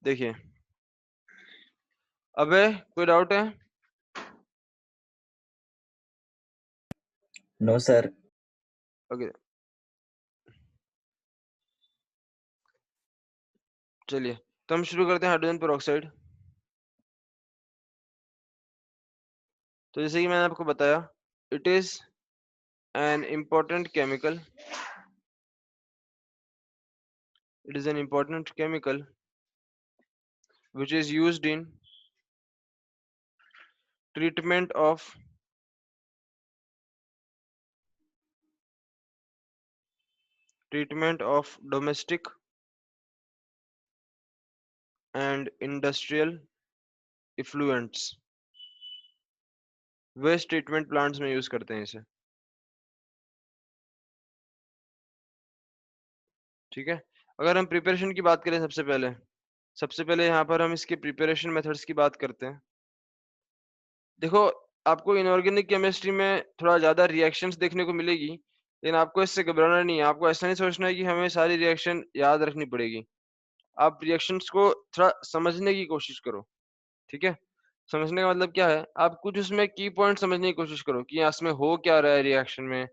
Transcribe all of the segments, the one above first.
देखिए, अबे कोई डाउट है? No sir. ओके, चलिए तो हम शुरू करते हैं हाइड्रोजन पेरोक्साइड। तो जैसे कि मैंने आपको बताया, it is an important chemical, it is an important chemical which is used in treatment of domestic and industrial effluents। Waste treatment plants में यूज करते हैं इसे, ठीक है। अगर हम प्रिपरेशन की बात करें, सबसे पहले यहाँ पर हम इसके प्रिपरेशन मेथड्स की बात करते हैं। देखो, आपको इनऑर्गेनिक केमिस्ट्री में थोड़ा ज़्यादा रिएक्शंस देखने को मिलेगी, लेकिन आपको इससे घबराना नहीं है। आपको ऐसा नहीं सोचना है कि हमें सारी रिएक्शन याद रखनी पड़ेगी। आप रिएक्शंस को थोड़ा समझने की कोशिश करो, ठीक है। समझने का मतलब क्या है, आप कुछ उसमें की पॉइंट समझने की कोशिश करो कि इसमें हो क्या रहा है, रिएक्शन में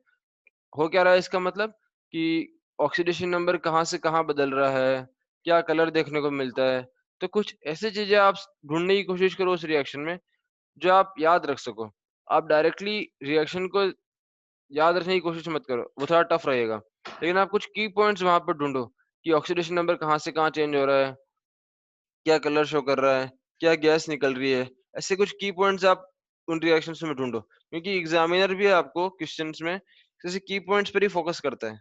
हो क्या रहा है। इसका मतलब कि ऑक्सीडेशन नंबर कहाँ से कहाँ बदल रहा है, क्या कलर देखने को मिलता है। तो कुछ ऐसी चीजें आप ढूंढने की कोशिश करो उस रिएक्शन में जो आप याद रख सको। आप डायरेक्टली रिएक्शन को याद रखने की कोशिश मत करो, वो थोड़ा टफ रहेगा। लेकिन आप कुछ की पॉइंट्स वहां पर ढूंढो कि ऑक्सीडेशन नंबर कहाँ से कहाँ चेंज हो रहा है, क्या कलर शो कर रहा है, क्या गैस निकल रही है। ऐसे कुछ की पॉइंट्स आप उन रिएक्शंस में ढूंढो, क्योंकि एग्जामिनर भी आपको क्वेश्चंस में जैसे की पॉइंट्स पर ही फोकस करता है,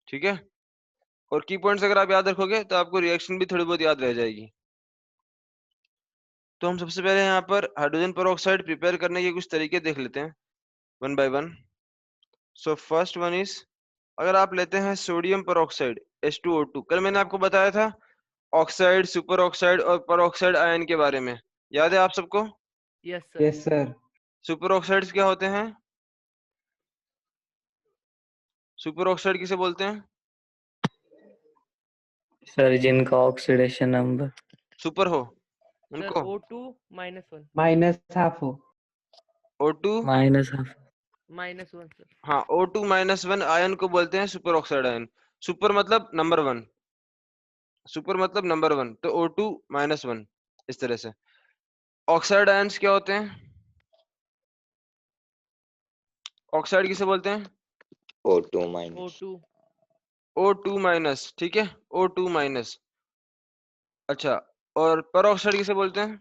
ठीक है। और की पॉइंट्स अगर आप याद रखोगे तो आपको रिएक्शन भी थोड़ी बहुत याद रह जाएगी। तो हम सबसे पहले यहाँ पर हाइड्रोजन पेरोक्साइड प्रिपेयर करने के कुछ तरीके देख लेते हैं, one by one. So first one is, अगर आप लेते हैं सोडियम पेरोक्साइड H2O2, कल मैंने आपको बताया था ऑक्साइड, सुपर ऑक्साइड और पेरोक्साइड आयन के बारे में, याद है आप सबको? Yes sir. Yes sir. Super oxides क्या होते हैं? सुपर ऑक्साइड किसे बोलते हैं? सर जिनका ऑक्सीडेशन नंबर सुपर हो सर उनको, O2 -1 माइनस हाफ हो। O2 minus half. -1 सर। हाँ, O2-1 आयन को बोलते हैं सुपर ऑक्साइड आयन। सुपर मतलब नंबर वन, सुपर मतलब नंबर वन, तो O2-1 इस तरह से। ऑक्साइड आयंस क्या होते हैं? ऑक्साइड किसे बोलते हैं? O2 minus. O2 O2-, ठीक है, O2-। अच्छा, और पर ऑक्साइड किसे बोलते हैं?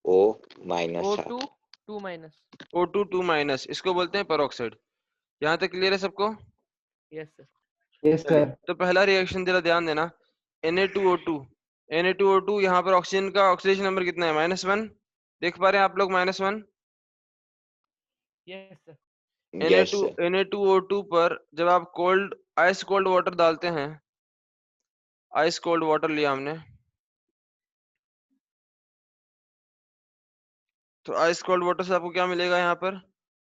O माइनस O2 2 O2-2-, इसको बोलते हैं पर ऑक्साइड। यहाँ तक क्लियर है सबको? Yes sir. यस चलिए, सर। तो पहला रिएक्शन जरा ध्यान देना, Na2O2। Na2O2 यहाँ पर ऑक्सीजन का ऑक्सीडेशन नंबर कितना है? -1। देख पा रहे हैं आप लोग? -1। Yes sir. Yes Na2 sir. Na2O2 पर जब आप आइस कोल्ड वाटर डालते हैं, आइस कोल्ड वाटर लिया हमने, तो आइस कोल्ड वाटर से आपको क्या मिलेगा? यहाँ पर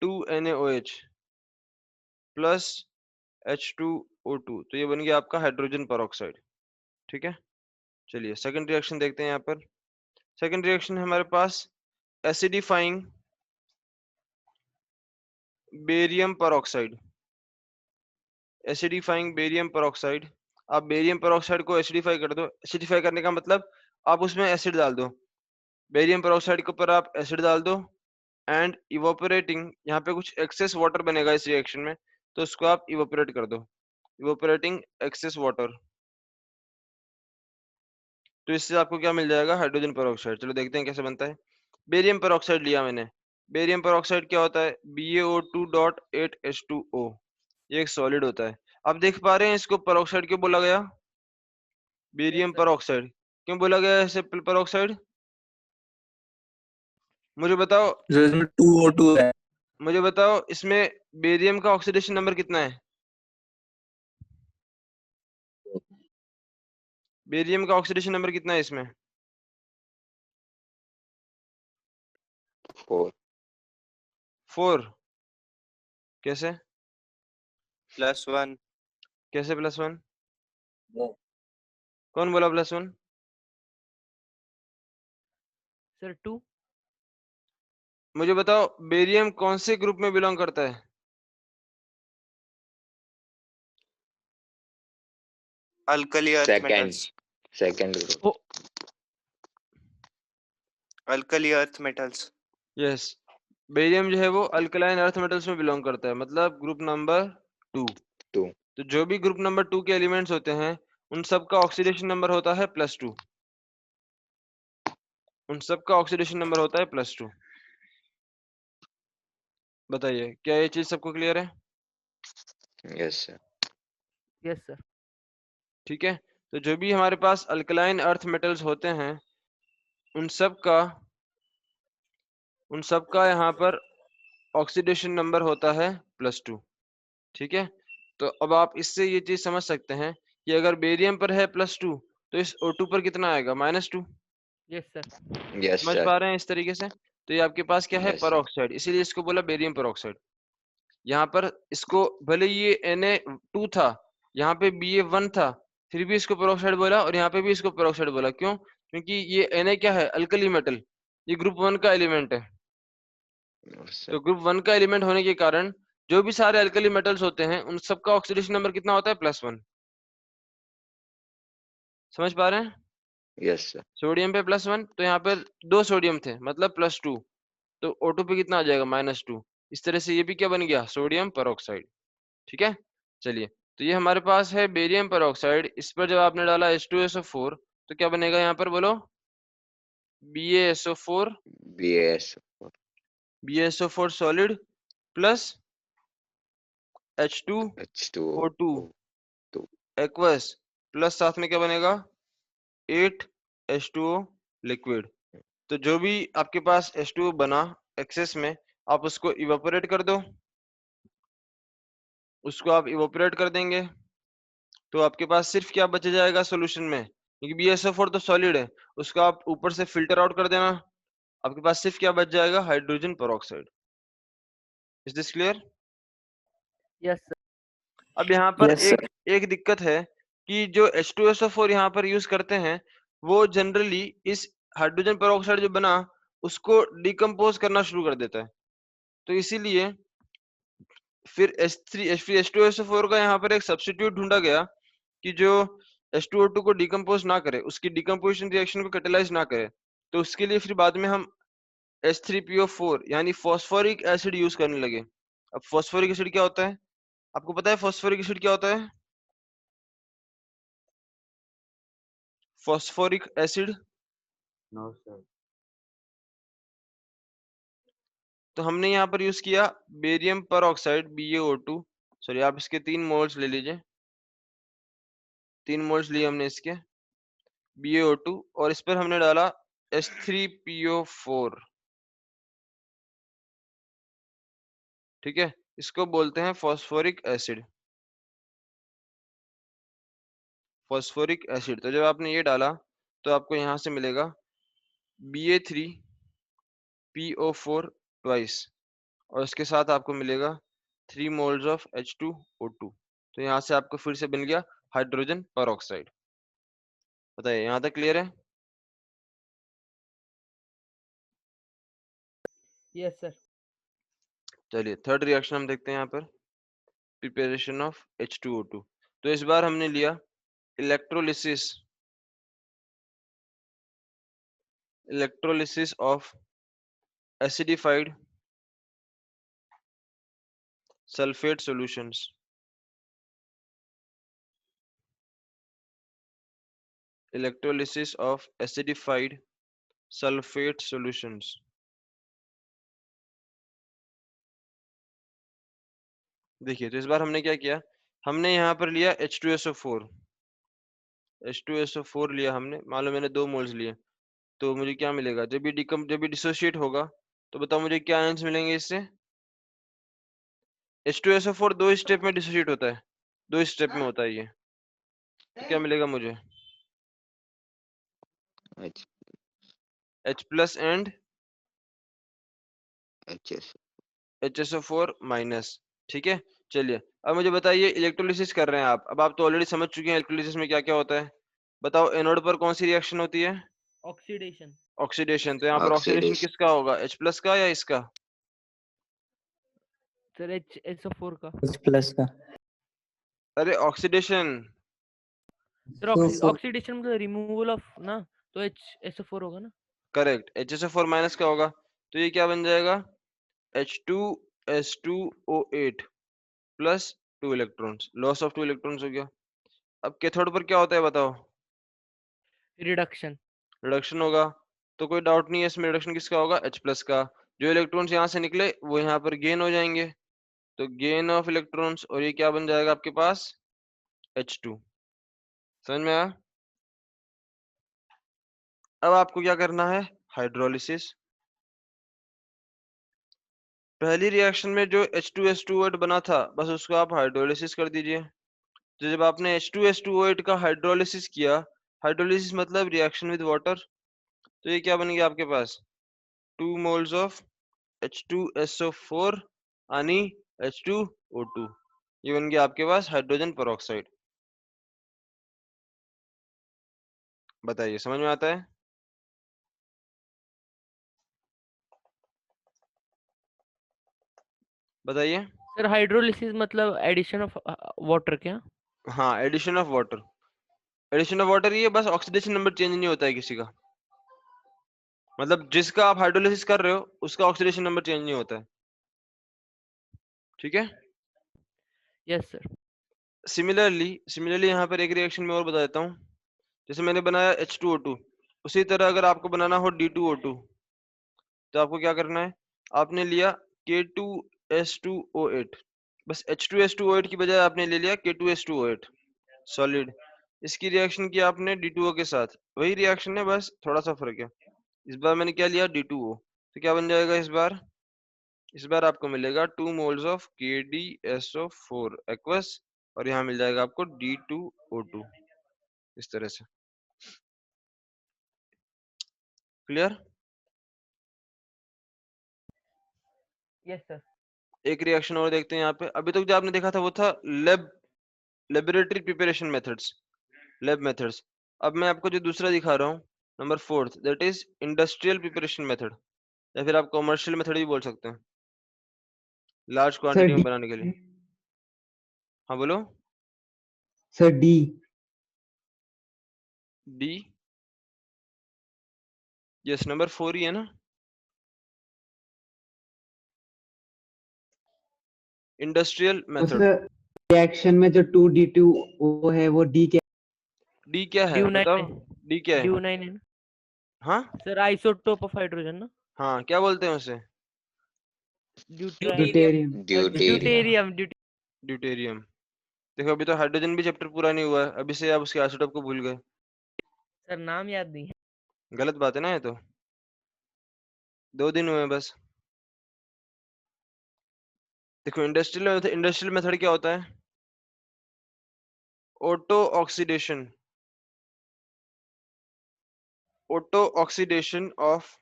2NaOH प्लस H2O2, तो ये बन गया आपका हाइड्रोजन पेरोक्साइड, ठीक है। चलिए सेकंड रिएक्शन देखते हैं। यहाँ पर सेकंड रिएक्शन है हमारे पास acidifying barium peroxide. Acidifying barium peroxide, आप बेरियम पेरोक्साइड को एसिडिफाई कर दो। एसिडिफाई करने का मतलब आप उसमें एसिड डाल दो, बेरियम पेरोक्साइड के ऊपर आप एसिड डाल दो, एंड इवोपरेटिंग, यहाँ पे कुछ एक्सेस वाटर बनेगा इस रिएक्शन में, तो उसको आप इवोपरेट कर दो, इवोपरेटिंग एक्सेस वाटर। तो इससे आपको क्या मिल जाएगा? Hydrogen peroxide. चलो देखते हैं कैसे बनता है। बेरियम पेरोक्साइड लिया मैंने। बेरियम पेरोक्साइड क्या होता है? BaO2.8H2O, ये एक सॉलिड होता है। आप देख पा रहे हैं इसको पेरोक्साइड क्यों बोला गया? Barium sir. पेरोक्साइड क्यों बोला गया इसे पेरोक्साइड? मुझे बताओ, इसमें 2O2 है। मुझे बताओ इसमें बेरियम का ऑक्सीडेशन नंबर कितना है? बेरियम का ऑक्सीडेशन नंबर कितना है इसमें? 4 4। कैसे? +1 कैसे +1? वो कौन बोला +1? सर 2 मुझे बताओ बेरियम कौन से ग्रुप में बिलोंग करता है? Alkali earth second metals, second group alkali earth metals. Yes, barium जो है वो अल्कलाइन अर्थ मेटल्स में बिलोंग करता है, मतलब ग्रुप नंबर 2। 2 तो जो भी ग्रुप नंबर 2 के एलिमेंट्स होते हैं उन सब का ऑक्सीडेशन नंबर होता है +2। उन सब का ऑक्सीडेशन नंबर होता है +2। बताइए क्या ये चीज सबको क्लियर है? यस सर यस सर ठीक है, तो जो भी हमारे पास अल्कलाइन अर्थ मेटल्स होते हैं उन सब का यहाँ पर ऑक्सीडेशन नंबर होता है +2। ठीक है, तो अब आप इससे ये चीज समझ सकते हैं कि अगर बेरियम पर है +2 तो इस O2 पर कितना आएगा? -2। यस सर यस समझ सर पा रहे हैं इस तरीके से? तो ये आपके पास क्या है? यस परऑक्साइड, इसीलिए इसको बोला बेरियम परऑक्साइड। यहाँ पर इसको भले ये Na2 था, यहाँ पे Ba1 था, फिर भी इसको परऑक्साइड बोला और यहाँ पे भी इसको परऑक्साइड बोला। क्यों? क्योंकि ये Na क्या है? अल्कली मेटल, ये ग्रुप 1 का एलिमेंट है। तो ग्रुप 1 का एलिमेंट होने के कारण जो भी सारे अल्कली मेटल्स होते हैं उन सबका ऑक्सीडेशन नंबर कितना होता है? +1। समझ पा रहे हैं? यस सर सोडियम पे +1, तो यहाँ पर 2 सोडियम थे मतलब +2, तो O2 पे कितना आ जाएगा? -2। इस तरह से ये भी क्या बन गया? Sodium peroxide. ठीक है, चलिए, तो ये हमारे पास है बेरियम परऑक्साइड। इस पर जब आपने डाला H2SO4 तो क्या बनेगा यहाँ पर? बोलो, BaSO4, BAS BaSO4 solid plus H2O2 H2O aqueous plus साथ में क्या बनेगा? 8H2O liquid. तो जो भी आपके पास H2O बना एक्सेस में, आप उसको इवेपोरेट कर दो। उसको आप इवेपोरेट कर देंगे तो आपके पास सिर्फ क्या बच जाएगा सॉल्यूशन में? क्योंकि BaSO4 तो सॉलिड है, उसको आप ऊपर से फिल्टर आउट कर देना। आपके पास सिर्फ क्या बच जाएगा? Hydrogen peroxide. Is this clear? Yes sir अब यहाँ पर Yes, एक sir. एक दिक्कत है कि जो H2SO4 यहाँ पर यूज करते हैं वो जनरली इस हाइड्रोजन परऑक्साइड जो बना उसको डिकम्पोज करना शुरू कर देता है। तो इसीलिए फिर H2SO4 का यहाँ पर एक सब्स्टिट्यूट ढूंढा गया कि जो H2O2 को डिकम्पोज ना करे, उसकी डिकम्पोजिशन रिएक्शन को कैटेलाइज ना करे। तो उसके लिए फिर बाद में हम H3PO4 यानी फॉस्फोरिक एसिड यूज करने लगे। अब फॉस्फोरिक एसिड क्या होता है? आपको पता है फॉस्फोरिक एसिड क्या होता है? फॉस्फोरिक एसिड, नो सर तो हमने यहाँ पर यूज किया बेरियम परऑक्साइड BaO2। सॉरी, आप इसके 3 मोल्स ले लीजिए। 3 मोल्स लिए हमने इसके BaO2 और इस पर हमने डाला H3PO4। ठीक है, इसको बोलते हैं फॉस्फोरिक एसिड। फॉस्फोरिक एसिड, तो जब आपने ये डाला तो आपको यहाँ से मिलेगा Ba3PO4 ट्वाइस और इसके साथ आपको मिलेगा 3 मोल्स ऑफ H2O2। तो यहाँ से आपको फिर से बन गया हाइड्रोजन परऑक्साइड। बताइए यहाँ तक क्लियर है? यस सर चलिए थर्ड रिएक्शन हम देखते हैं यहाँ पर, प्रिपरेशन ऑफ H2O2। तो इस बार हमने लिया electrolysis of acidified sulphate solutions. Electrolysis of acidified sulphate solutions. देखिए, तो इस बार हमने क्या किया, हमने यहाँ पर लिया H2SO4 लिया हमने, मान लो मैंने 2 मोल्स लिए, तो मुझे क्या मिलेगा? जब भी डिसोशिएट होगा तो बताओ मुझे क्या आयंस मिलेंगे इससे? H2SO4 2 स्टेप में डिसोशिएट होता है, 2 स्टेप में होता है ये। तो क्या मिलेगा मुझे? H H plus and HS HSO4 minus. ठीक है, चलिए अब मुझे बताइए इलेक्ट्रोलिसिस कर रहे हैं आप। अब आप तो ऑलरेडी समझ चुके हैं इलेक्ट्रोलिसिस में क्या क्या होता है। बताओ एनोड पर कौन सी रिएक्शन होती है ऑक्सीडेशन। ऑक्सीडेशन, तो यहाँ पर ऑक्सीडेशन Oxidation. किसका होगा, H प्लस का या इसका? सर HSO4 का। H plus का. अरे ऑक्सीडेशन, सर ऑक्सीडेशन मतलब रिमूवल ऑफ ना, तो HSO4 होगा ना। करेक्ट, HSO4 माइनस का होगा, तो ये क्या बन जाएगा, H2S2O8 plus 2 electrons, loss of 2 electrons हो गया। अब कैथोड पर क्या होता है बताओ, रिडक्शन। रिडक्शन होगा, तो कोई डाउट नहीं है इसमें, रिडक्शन किसका होगा, H प्लस का। जो इलेक्ट्रॉन्स यहाँ से निकले वो यहाँ पर गेन हो जाएंगे, तो गेन ऑफ इलेक्ट्रॉन्स, और ये क्या बन जाएगा आपके पास, H2। समझ में आया? अब आपको क्या करना है, हाइड्रोलिसिस। पहली रिएक्शन में जो H2S2O8 बना था, बस उसको आप हाइड्रोलिसिस कर दीजिए। तो जब आपने H2S2O8 का हाइड्रोलिसिस किया, हाइड्रोलिसिस मतलब रिएक्शन विद वाटर, तो ये क्या बन गया आपके पास, 2 मोल्स ऑफ H2SO4 यानी H2O2, ये बन गया आपके पास हाइड्रोजन पेरोक्साइड। बताइए समझ में आता है? बताइए। सर हाइड्रोलिसिस मतलब एडिशन ऑफ वाटर क्या? हाँ, addition of water, addition of water, ये बस ऑक्सीडेशन नंबर चेंज नहीं होता है किसी का, मतलब जिसका आप हाइड्रोलिसिस कर रहे हो उसका ऑक्सीडेशन नंबर चेंज नहीं होता है, ठीक है। Yes sir. सिमिलरली यहाँ पर एक रिएक्शन में और बता देता हूँ, जैसे मैंने बनाया H2O2, उसी तरह अगर आपको बनाना हो D2O2, तो आपको क्या करना है, आपने लिया K2S2O8, बस H2S2O8 की बजाय आपने ले लिया K2S2O8 सॉलिड, इसकी रिएक्शन की आपने D2O के साथ, वही रिएक्शन है बस थोड़ा सा फर्क है। इस बार मैंने क्या लिया, D2O, तो क्या बन जाएगा इस बार आपको मिलेगा 2 मोल्स ऑफ KdSO4 एक्वस, और यहाँ मिल जाएगा आपको D2O2, इस तरह से। क्लियर? Yes sir. एक रिएक्शन और देखते हैं यहाँ पे। अभी तक जो आपने देखा था वो था laboratory preparation methods, lab methods. अब मैं आपको जो दूसरा दिखा रहा हूँ, number 4th, that is industrial preparation method, या फिर आप कमर्शियल मेथड भी बोल सकते हैं, लार्ज क्वांटिटी में बनाने के लिए। हाँ बोलो। Sir D. D, yes, number 4 ही है ना, इंडस्ट्रियल मेथड। सर रिएक्शन में जो 2D2 वो है वो डी के। डी क्या है बताओ, डी क्या है? ड्यूनाइन है ना हाँ सर, आइसोटोप ऑफ हाइड्रोजन ना। हाँ, क्या बोलते हैं उसे, ड्यूटेरियम। ड्यूटेरियम। ड्यूटेरियम। देखो अभी तो हाइड्रोजन भी चैप्टर पूरा नहीं हुआ है, अभी से आप उसके आइसोटोप को भूल गए, सर नाम याद नहीं है। गलत बात है ना, ये तो 2 दिन हुए हैं बस। देखो इंडस्ट्रियल मेथड क्या होता है, ऑटो ऑक्सीडेशन ऑफ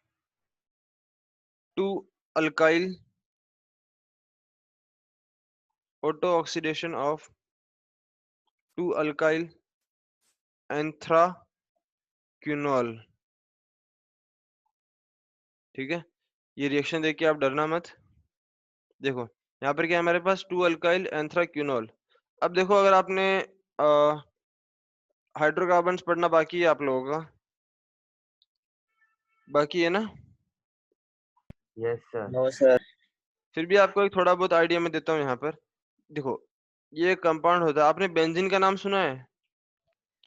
2 अल्काइल एंथ्राक्विनोल, ठीक है। ये रिएक्शन देख के आप डरना मत। देखो यहाँ पर क्या है हमारे पास, 2 अल्काइल एंथ्राक्विनोल। अब देखो अगर आपने हाइड्रोकार्बन्स पढ़ना बाकी है आप लोगों का, बाकी है ना? Yes, sir. No, sir. फिर भी आपको एक थोड़ा बहुत आइडिया मैं देता हूँ यहाँ पर। देखो ये कंपाउंड होता है, आपने बेंजीन का नाम सुना है?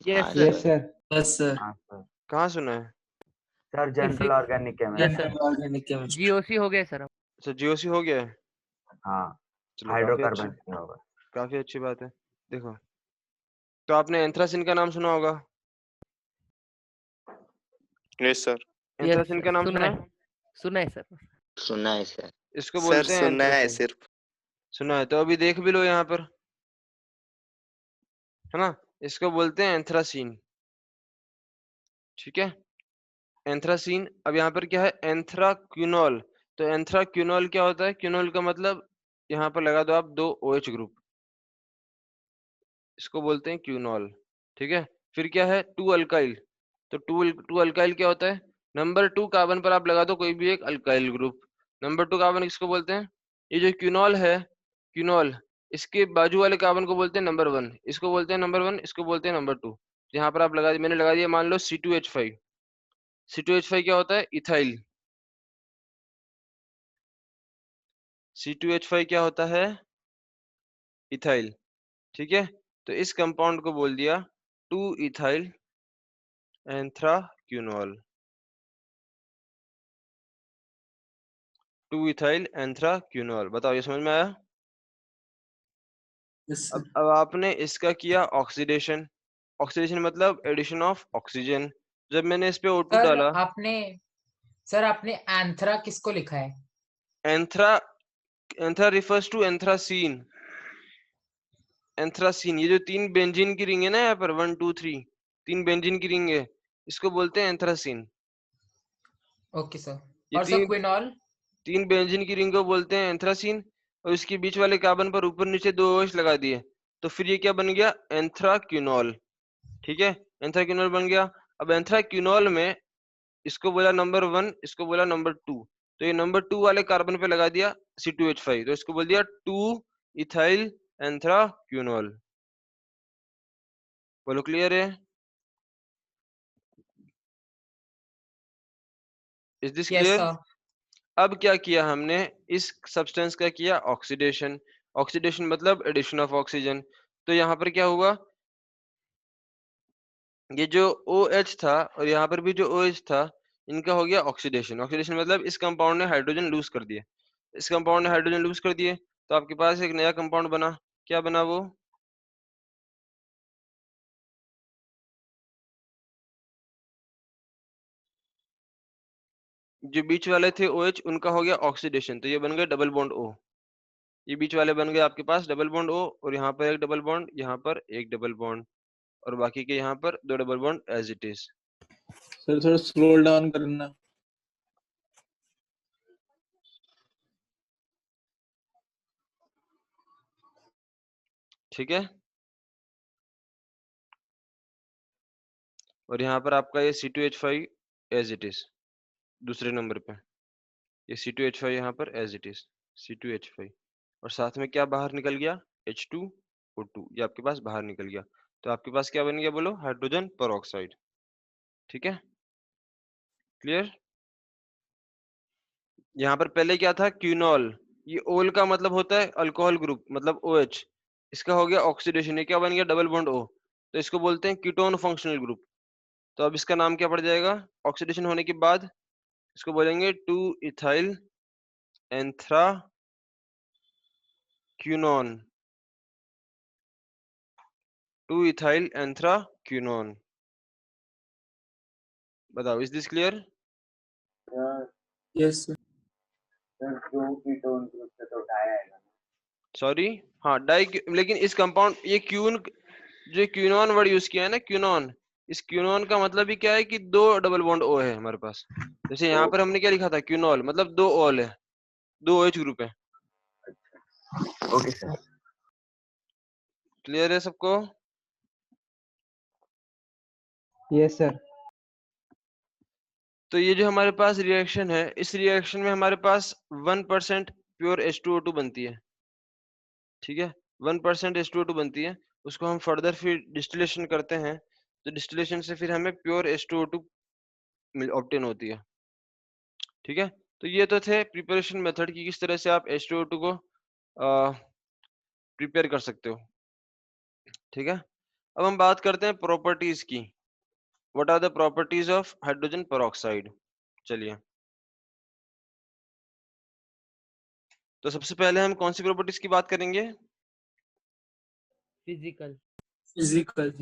यस हाँ, sir. Yes sir. Yes, sir. हाँ, sir. कहाँ सुना है? Sir, general organic chemistry. Yes, sir. Organic chemistry. GOC हो गया सर। अच्छा जीओसी हो गया है, हाँ, चलो काफी अच्छी, हाइड्रोकार्बन क्या होगा? काफी अच्छी बात है। देखो तो आपने एंथ्रासिन का नाम सुना होगा, यस सर। एंथ्रासिन का नाम सुना है? सुना है सर। सुना है सर। इसको सर बोलते हैं सुना है एंथ्रासिन, सिर्फ। सुना है तो अभी देख भी लो यहाँ पर, है ना, इसको बोलते हैं एंथ्रासीन, ठीक है। एंथ्रासीन। अब यहाँ पर क्या है, एंथ्राक्विनोल, तो एंथ्राक्विनोल क्या होता है, क्विनोल का मतलब यहाँ पर लगा दो आप 2 OH ग्रुप, इसको बोलते हैं क्विनोल, ठीक है। फिर क्या है, 2 अल्काइल, तो टू अल्काइल क्या होता है? नंबर 2 कार्बन पर आप लगा दो कोई भी एक अल्काइल ग्रुप। नंबर 2 कार्बन किसको बोलते हैं? ये जो क्यूनॉल है, क्यूनॉल, इसके बाजू वाले कार्बन को बोलते हैं नंबर 1, इसको बोलते हैं नंबर 1, इसको बोलते हैं नंबर 2। यहाँ पर आप लगा दिए, मैंने लगा दिया, मान लो C2H5। C2H5 क्या होता है? इथाइल। C2H5 क्या होता है? इथाइल। ठीक है, तो इस कंपाउंड को बोल दिया 2 इथाइल एंथ्राक्यूनॉल। 2 ethyl anthraquinol. बताओ ये समझ में आया? अब आपने इसका किया ऑक्सीडेशन। ऑक्सीडेशन मतलब एडिशन ऑफ ऑक्सीजन। जब मैंने इस पे O2 सर डाला, आपने एंथ्रा किसको लिखा है? Anthra, anthra refers to anthracene. Anthracene, ये जो 3 बेंजीन की रिंग है ना, यहाँ पर 1 2 3 3 बेंजीन की रिंग है, इसको बोलते हैं एंथ्रासीन। Okay sir. ये और सर क्विनॉल? 3 बेंजीन की रिंग को बोलते हैं एंथ्रासीन, और इसके बीच वाले कार्बन पर ऊपर नीचे 2 OH लगा दिए, तो फिर ये क्या बन गया? एंथ्राक्यूनॉल। ठीक है, एंथ्राक्यूनॉल बन गया। अब एंथ्राक्यूनॉल में इसको बोला नंबर 1, इसको बोला नंबर 2, तो ये नंबर 2 वाले कार्बन पे लगा दिया C2H5, तो इसको बोल दिया 2 इथाइल एंथ्राक्यूनॉल। बोलो क्लियर है? Is this yes clear? Sir. अब क्या किया हमने? इस सब्सटेंस का किया ऑक्सीडेशन। ऑक्सीडेशन मतलब एडिशन ऑफ ऑक्सीजन। तो यहाँ पर क्या हुआ? ये जो OH था और यहाँ पर भी जो OH था, इनका हो गया ऑक्सीडेशन। ऑक्सीडेशन मतलब इस कंपाउंड ने हाइड्रोजन लूज कर दिए, इस कंपाउंड ने हाइड्रोजन लूज कर दिए, तो आपके पास एक नया कंपाउंड बना। क्या बना वो? जो बीच वाले थे OH, उनका हो गया ऑक्सीडेशन, तो ये बन गए डबल बॉन्ड O। ये बीच वाले बन गए आपके पास डबल बॉन्ड O, और यहाँ पर एक डबल बॉन्ड, यहाँ पर एक डबल बॉन्ड, और बाकी के यहाँ पर 2 double bond as it is. Sir थोड़ा स्क्रॉल डाउन करना। ठीक है, और यहाँ पर आपका ये C2H5 एज इट इज दूसरे नंबर पे, ये C2H5 यहाँ पर एज इट इज C2H5, और साथ में क्या बाहर निकल गया? H2O2, ये आपके पास बाहर निकल गया। तो आपके पास क्या बन गया? बोलो, हाइड्रोजन पेरोक्साइड। ठीक है, क्लियर? यहाँ पर पहले क्या था? क्यूनॉल। ये ओल का मतलब होता है अल्कोहल ग्रुप, मतलब OH। इसका हो गया ऑक्सीडेशन, ये क्या बन गया? डबल बॉन्ड O, तो इसको बोलते हैं कीटोन फंक्शनल ग्रुप। तो अब इसका नाम क्या पड़ जाएगा? ऑक्सीडेशन होने के बाद इसको बोलेंगे 2 इथाइल एंथ्राक्यूनोन। 2 ethyl anthraquinone. बताओ, is this clear? Yes sir. दो कीटोन ग्रुप से तो डाई आएगा। सॉरी, हाँ डाई, लेकिन इस कंपाउंड, ये क्यून, जो क्यूनोन वर्ड यूज किया है ना, क्यूनोन, इस क्यूनोन का मतलब ही क्या है कि 2 डबल बॉन्ड O है हमारे पास। जैसे यहाँ पर हमने क्या लिखा था? क्यूनॉल मतलब 2 ओल है, 2 OH ग्रुप है। Okay sir. क्लियर है सबको? Yes, sir. तो ये जो हमारे पास रिएक्शन है, इस रिएक्शन में हमारे पास 1% प्योर H2O2 बनती है। ठीक है, 1% H2O2 बनती है, उसको हम फर्दर फिर डिस्टिलेशन करते हैं, तो डिस्टिलेशन से फिर हमें प्योर H2O2 ऑब्टेन होती है। ठीक है, तो ये तो थे प्रिपरेशन मेथड की, किस तरह से आप H2O2 को प्रिपेयर कर सकते हो। ठीक है, अब हम बात करते हैं प्रॉपर्टीज की। What are the properties of hydrogen peroxide? चलिए, तो सबसे पहले हम कौन सी प्रॉपर्टीज की बात करेंगे? फिजिकल। फिजिकल।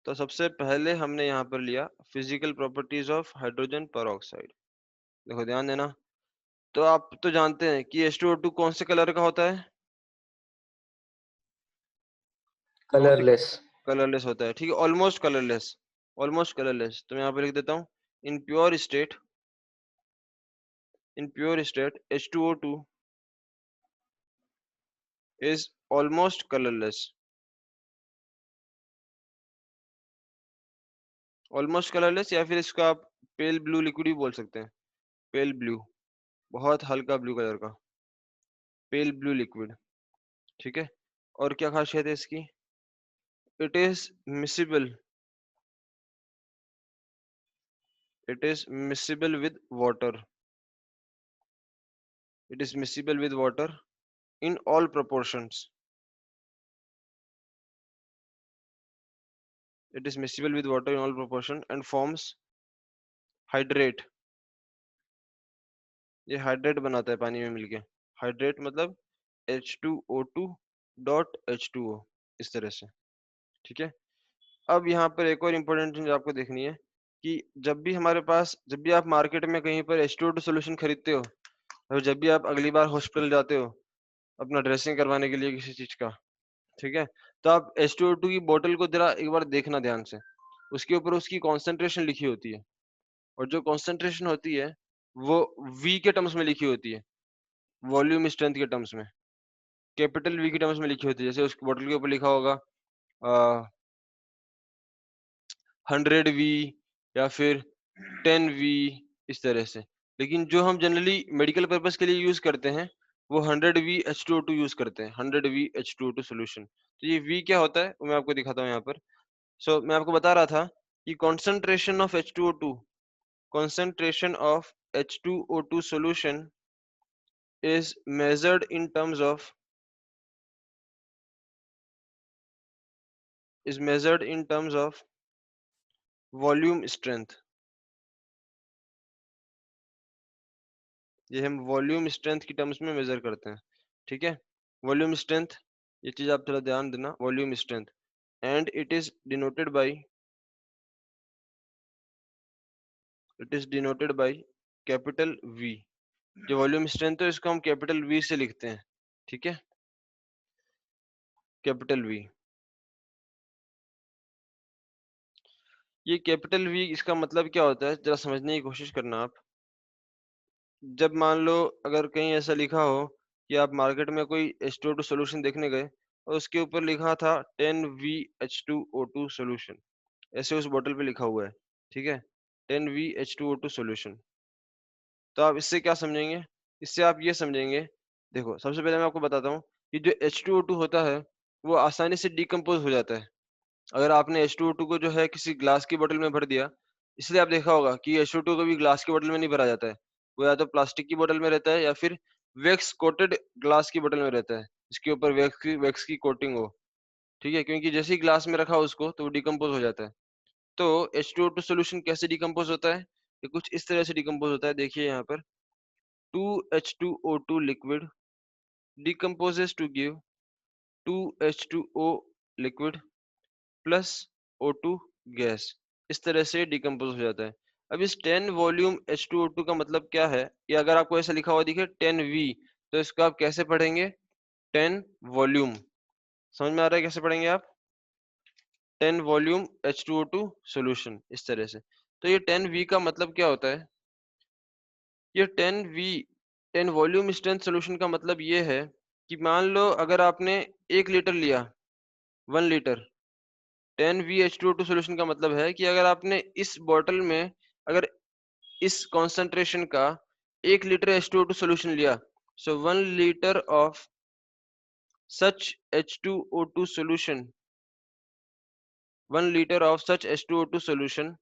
तो सबसे पहले हमने यहाँ पर लिया physical properties of hydrogen peroxide. देखो ध्यान देना, तो आप तो जानते हैं कि H2O2 कौन से कलर का होता है? कलरलेस। कलरलेस होता है। ठीक है, ऑलमोस्ट कलरलेस, ऑलमोस्ट कलरलेस। तो मैं यहाँ पे लिख देता हूँ, in pure state, in pure state H2O2 is almost colorless. Almost colourless, या फिर इसको आप पेल ब्लू लिक्विड भी बोल सकते हैं। पेल ब्लू, बहुत हल्का ब्लू कलर का, पेल ब्लू लिक्विड, ठीक है। और क्या खासियत है इसकी? It is miscible, it is miscible with water, it is miscible with water in all proportions, it is miscible with water in all proportion and forms hydrate, ये hydrate बनाता है पानी में मिलके। हाइड्रेट मतलब H2O2 डॉट H2O, इस तरह से, ठीक है। अब यहाँ पर एक और इम्पोर्टेंट चीज आपको देखनी है कि जब भी हमारे पास, जब भी आप मार्केट में कहीं पर H2O2 सोल्यूशन खरीदते हो, और जब भी आप अगली बार हॉस्पिटल जाते हो अपना ड्रेसिंग करवाने के लिए किसी चीज का, ठीक है, तो आप H2O2 की बोतल को जरा एक बार देखना ध्यान से, उसके ऊपर उसकी कॉन्सेंट्रेशन लिखी होती है, और जो कॉन्सेंट्रेशन होती है वो V के टर्म्स में लिखी होती है, वॉल्यूम स्ट्रेंथ के टर्म्स में, कैपिटल V के टर्म्स में लिखी होती है। जैसे उस बोतल के ऊपर लिखा होगा 100V या फिर 10V, इस तरह से। लेकिन जो हम जनरली मेडिकल पर्पस के लिए यूज करते हैं वो 100V H2O2 यूज करते हैं, 100V H2O2 सोल्यूशन। तो ये V क्या होता है वो मैं आपको दिखाता हूँ यहाँ पर। सो मैं आपको बता रहा था कि concentration of H2O2 solution is measured in terms of volume strength. ये हम वॉल्यूम स्ट्रेंथ की टर्म्स में मेजर करते हैं, ठीक है। वॉल्यूम स्ट्रेंथ, ये चीज आप थोड़ा ध्यान देना, volume strength, and it is denoted by capital V। जो वॉल्यूम स्ट्रेंथ है इसको हम कैपिटल V से लिखते हैं, ठीक है, कैपिटल V। ये कैपिटल V, इसका मतलब क्या होता है जरा समझने की कोशिश करना आप। जब मान लो अगर कहीं ऐसा लिखा हो कि आप मार्केट में कोई H2O2 सोल्यूशन देखने गए और उसके ऊपर लिखा था 10V H2O2 सोल्यूशन, ऐसे उस बोतल पे लिखा हुआ है, ठीक है, 10V H2O2 सोल्यूशन, तो आप इससे क्या समझेंगे? इससे आप ये समझेंगे, देखो सबसे पहले मैं आपको बताता हूँ कि जो H2O2 होता है वो आसानी से डिकम्पोज हो जाता है। अगर आपने H2O2 को जो है किसी ग्लास की बोतल में भर दिया, इसलिए आप देखा होगा कि H2O2 को भी ग्लास की बोतल में नहीं भरा जाता है, वो या तो प्लास्टिक की बोतल में रहता है या फिर वैक्स कोटेड ग्लास की बोतल में रहता है, इसके ऊपर वैक्स की कोटिंग हो, ठीक है, क्योंकि जैसे ही ग्लास में रखा उसको तो वो डिकम्पोज हो जाता है। तो H2O2 सोल्यूशन कैसे डिकम्पोज होता है? ये कुछ इस तरह से डिकम्पोज होता है, देखिए यहाँ पर 2H2O2 liquid decomposes to give 2H2O liquid plus O2 gas, इस तरह से डिकम्पोज हो जाता है। अब इस 10 वॉल्यूम H2O2 का मतलब क्या है? कि अगर आपको ऐसा लिखा हुआ दिखे 10V, तो इसको आप कैसे पढ़ेंगे? 10 वॉल्यूम, समझ में आ रहा है कैसे पढ़ेंगे आप? 10 वॉल्यूम H2O2 सॉल्यूशन, इस तरह से। तो ये 10V का मतलब क्या होता है? ये 10 वॉल्यूम स्ट्रेंथ सॉल्यूशन का मतलब ये है कि मान लो अगर आपने 1 लीटर लिया, 1 लीटर, 10V H2O2 सॉल्यूशन का मतलब है कि अगर आपने इस बॉटल में अगर इस कॉन्सेंट्रेशन का 1 लीटर H2O2 सॉल्यूशन लिया, so 1 liter of such H2O2 solution, 1 liter of such H2O2 solution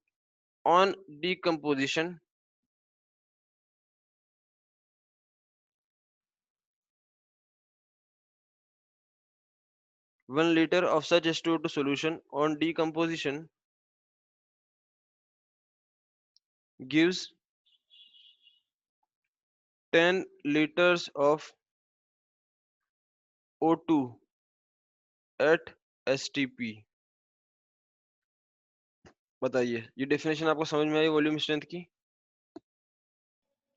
on decomposition gives 10 liters of O2 at STP। बताइए, ये डेफिनेशन आपको समझ में आई वॉल्यूम स्ट्रेंथ की?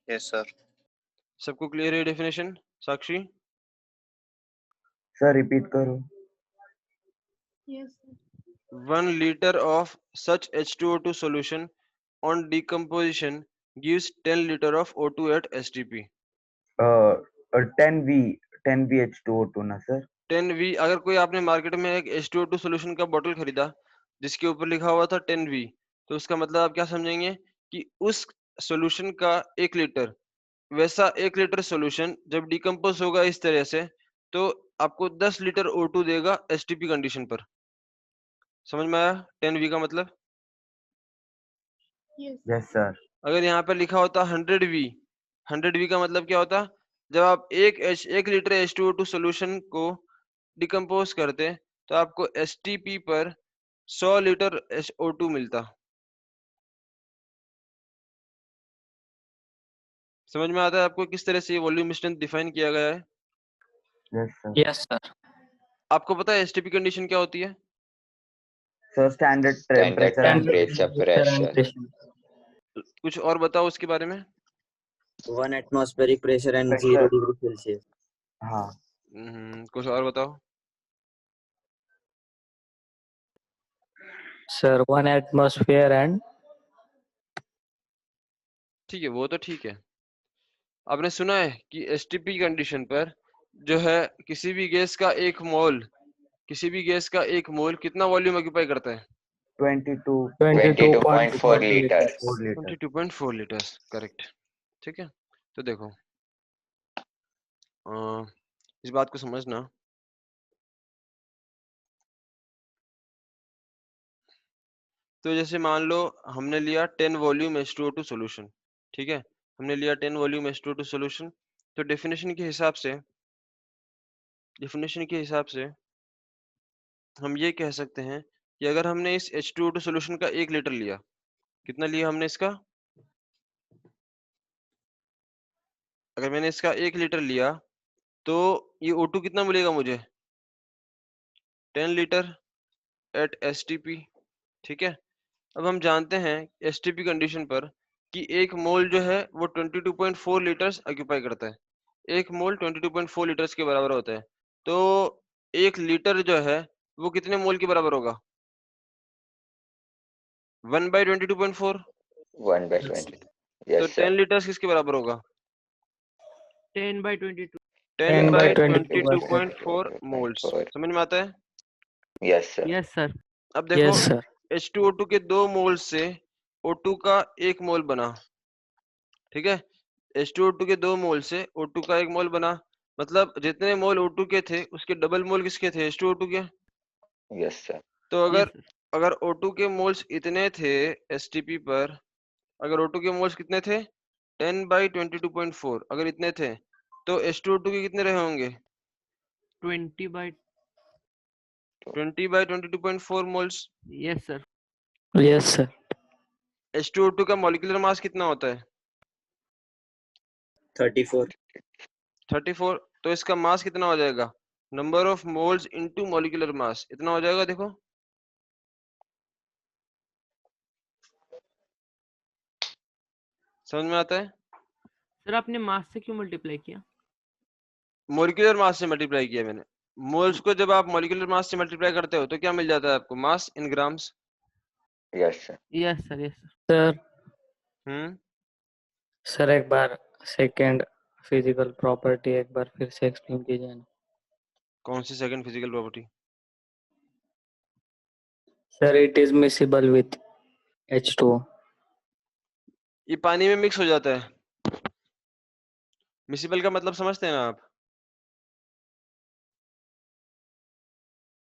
Yes sir. सबको क्लियर है डेफिनेशन? साक्षी? सर रिपीट करो। 1 liter of such H2O2 solution on decomposition gives 10 liter of O2 at STP। 10V H2O2 ना सर? 10V, अगर कोई आपने मार्केट में एक H2O2 सोल्यूशन का बोतल खरीदा जिसके ऊपर लिखा हुआ था 10V, तो उसका मतलब आप क्या समझेंगे कि उस सॉल्यूशन का 1 लीटर, वैसा 1 लीटर सॉल्यूशन जब डिकम्पोज होगा इस तरह से, तो आपको 10 लीटर O2 देगा एसटीपी कंडीशन पर। समझ में आया 10V का मतलब? Yes sir. अगर यहाँ पर लिखा होता 100V, 100V का मतलब क्या होता? जब आप 1 लीटर H2O2 सॉल्यूशन को डिकम्पोज करते तो आपको एसटीपी पर 100 लीटर O2 मिलता। समझ में आता है आपको किस तरह से ये वॉल्यूम स्ट्रेंथ डिफाइन किया गया है? Yes sir. Yes sir. आपको पता है एसटीपी कंडीशन क्या होती है? Sir standard Standard temperature temperature pressure. कुछ और बताओ उसके बारे में। 1 atmospheric pressure and Pressure. 0 degree Celsius. हाँ कुछ और बताओ। सर 1 atmosphere and ठीक है, वो तो ठीक है। आपने सुना है कि एसटीपी कंडीशन पर जो है किसी भी गैस का 1 मोल, किसी भी गैस का 1 मोल कितना वॉल्यूम ऑक्यूपाई करता है? 22.4 liters. 4 लीटर। 22.4 litres, correct. ठीक है, तो देखो इस बात को समझना। तो जैसे मान लो हमने लिया 10 वॉल्यूम H2O2 सॉल्यूशन, ठीक है, हमने लिया 10 वॉल्यूम H2O2 सॉल्यूशन। तो डेफिनेशन के हिसाब से हम ये कह सकते हैं कि अगर हमने इस H2O2 सॉल्यूशन का 1 लीटर लिया, कितना लिया हमने इसका? अगर मैंने इसका 1 लीटर लिया तो ये O2 कितना मिलेगा मुझे? 10 लीटर एट STP, ठीक है। अब हम जानते हैं STP कंडीशन पर कि 1 मोल जो है वो 22.4 लीटर्स ऑक्यूपाई करता है। 1 मोल 22.4 लीटर्स के बराबर होता है। तो 1 लीटर जो है वो कितने मोल के बराबर होगा? 1/22.4। 1/20. तो Yes, 10 sir. लीटर्स किसके बराबर होगा? 10/22. 10/22.4 मोल्स। 4. समझ में आता है? Yes, sir. Yes sir. अब देखो Yes sir. H2O2 के 2 मोल से O2 का 1 मोल बना, ठीक है। H2O2 के 2 मोल से O2 का 1 मोल बना, मतलब जितने मोल O2 के थे उसके डबल मोल किसके थे? H2O2 के। Yes, sir. तो Yes sir. अगर O2 के मोल्स इतने थे STP पर, अगर O2 के मोल्स कितने थे? 10/22.4, अगर इतने थे तो H2O2 के कितने रहे होंगे? 20/22.4 moles. Yes sir. Yes sir. H2O2 का मॉलिक्यूलर मास कितना होता है? 34. 34। तो इसका मास कितना हो जाएगा? Number of moles into molecular mass, इतना हो जाएगा। देखो समझ में आता है? सर आपने मास से क्यों मल्टीप्लाई किया? मॉलिक्यूलर मास से मल्टीप्लाई किया मैंने। मोल्स को जब आप मॉलिक्यूलर मास से मल्टीप्लाई करते हो तो क्या मिल जाता है आपको? Mass in grams. Yes, sir. Yes sir. Yes sir. हम्म सर एक बार सेकंड फिजिकल प्रॉपर्टी एक बार फिर से एक्सप्लेन कीजिए ना। कौन सी second physical property? Sir it is miscible with H2O. ये पानी में मिक्स हो जाता है। मिसिबल का मतलब समझते हैं ना आप?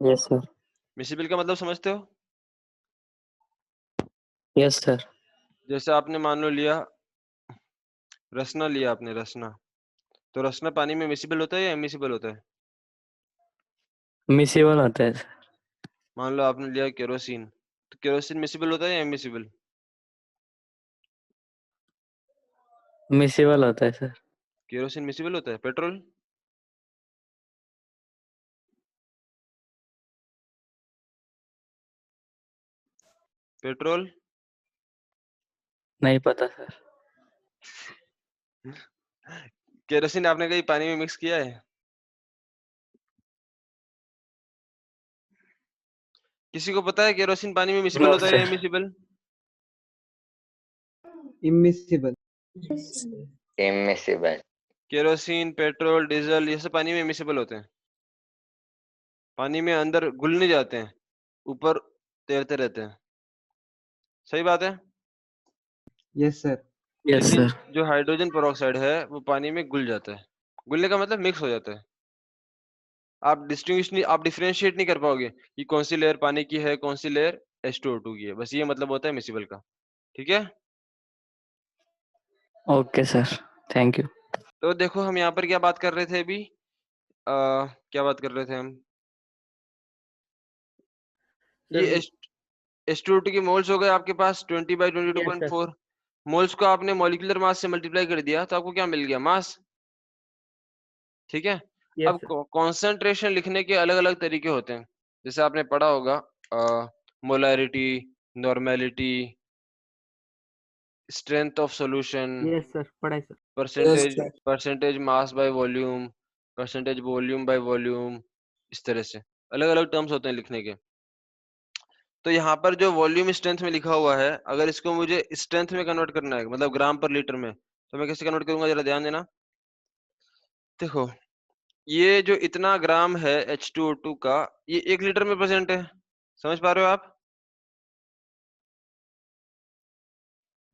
Yes sir. मिसिबल का मतलब समझते हो? Yes sir. जैसे आपने मान लो लिया रसना, लिया आपने रसना, तो रसना पानी में मिसिबल होता है या इमिसिबल होता है? मिसिबल होता है सर। मान लो आपने लिया केरोसिन, तो केरोसिन मिसिबल होता है या इमिसिबल? मिसिबल होता है सर। केरोसिन मिसिबल होता है। पेट्रोल? पेट्रोल नहीं पता सर। केरोसिन आपने कहीं पानी में मिक्स किया है? किसी को पता है केरोसिन पानी में मिसिबल No, होता है या sir. Immiscible? immiscible. Immiscible. Kerosene, petrol, diesel ये सब पानी में मिसिबल होते हैं। पानी में अंदर घुल नहीं जाते हैं, ऊपर तैरते रहते हैं। सही बात है। Yes, sir. Yes, लेकिन sir. जो हाइड्रोजन पेरोक्साइड है वो पानी में घुल जाता है। घुलने का मतलब मिक्स हो जाता है। आप डिफरेंशिएट नहीं कर पाओगे कि कौन सी लेयर पानी की है, कौन सी लेयर H2O2 की है। बस ये मतलब होता है मिसिबल का। ठीक है। Okay, sir. Thank you. तो देखो हम यहाँ पर क्या बात कर रहे थे अभी, क्या बात कर रहे थे हम, ये Sir, H2O2 के मोल्स हो गए आपके पास 20 बाई yes, sir. 22.4। मोल्स को आपने मॉलिक्यूलर मास से मल्टीप्लाई कर दिया तो आपको क्या मिल गया, मास। ठीक है। Yes, अब sir. कॉन्सेंट्रेशन लिखने के अलग अलग तरीके होते हैं, जैसे आपने पढ़ा होगा molarity, normality, strength of solution, Yes, sir. पढ़ा है, sir. Yes, percentage sir. Percentage mass by volume, percentage volume by volume, इस तरह से अलग अलग टर्म्स होते हैं लिखने के। तो यहाँ पर जो वॉल्यूम स्ट्रेंथ में लिखा हुआ है, अगर इसको मुझे स्ट्रेंथ में कन्वर्ट करना है, मतलब ग्राम पर लीटर में, तो मैं कैसे कन्वर्ट करूंगा, जरा ध्यान देना। देखो ये जो इतना ग्राम है H2O2 का, ये 1 लीटर में प्रेजेंट है। समझ पा रहे हो आप?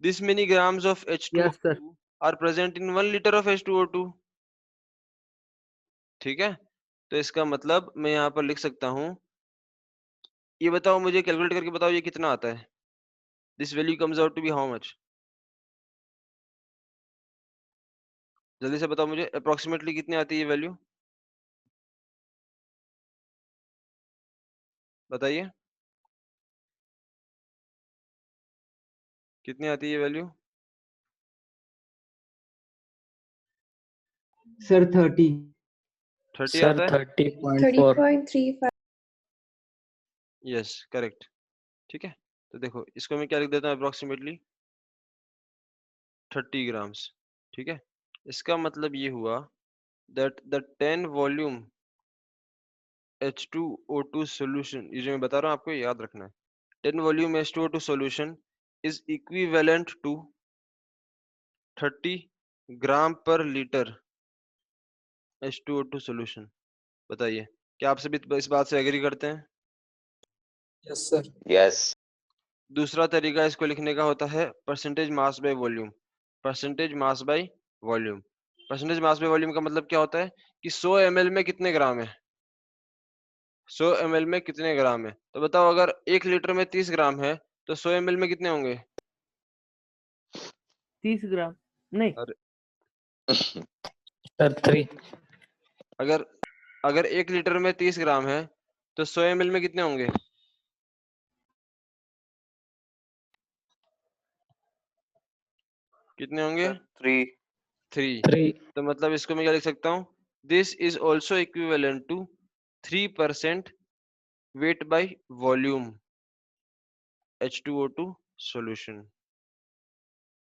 This many grams of Yes, sir. H2O2 are present in 1 liter of H2O2। ठीक है। तो इसका मतलब मैं यहाँ पर लिख सकता हूँ, ये बताओ मुझे, कैलकुलेट करके बताओ ये कितना आता है। This value comes out to be how much, जल्दी से बताओ मुझे, अप्रोक्सीमेटली कितनी आती है ये वैल्यू, बताइए कितनी आती है ये वैल्यू। Sir, 30. 30 Sir, आता है। 30.4. 30.35। Yes correct. ठीक है। तो देखो इसको मैं क्या लिख देता हूँ, अप्रोक्सीमेटली 30 ग्राम्स। ठीक है। इसका मतलब ये हुआ that the 10 volume H2O2 solution, ये जो मैं बता रहा हूँ आपको ये याद रखना है, 10 volume H2O2 solution is equivalent to 30 ग्राम पर लीटर H2O2 solution। बताइए क्या आप सभी इस बात से एग्री करते हैं? Yes, sir. Yes. दूसरा तरीका इसको लिखने का होता है percentage mass by volume. Percentage mass by volume, percentage mass by volume का मतलब क्या होता है कि 100 ml में कितने ग्राम है, 100 ml में कितने ग्राम है। तो बताओ अगर 1 लीटर में 30 ग्राम है तो 100 ml में कितने होंगे? 30 ग्राम नहीं। अरे Sir, 3. अगर अगर 1 लीटर में 30 ग्राम है तो 100 ml में कितने होंगे? कितने होंगे? 3। 3। 3. तो मतलब इसको मैं क्या लिख सकता हूँ, this is also equivalent to 3% weight by volume H2O2 solution.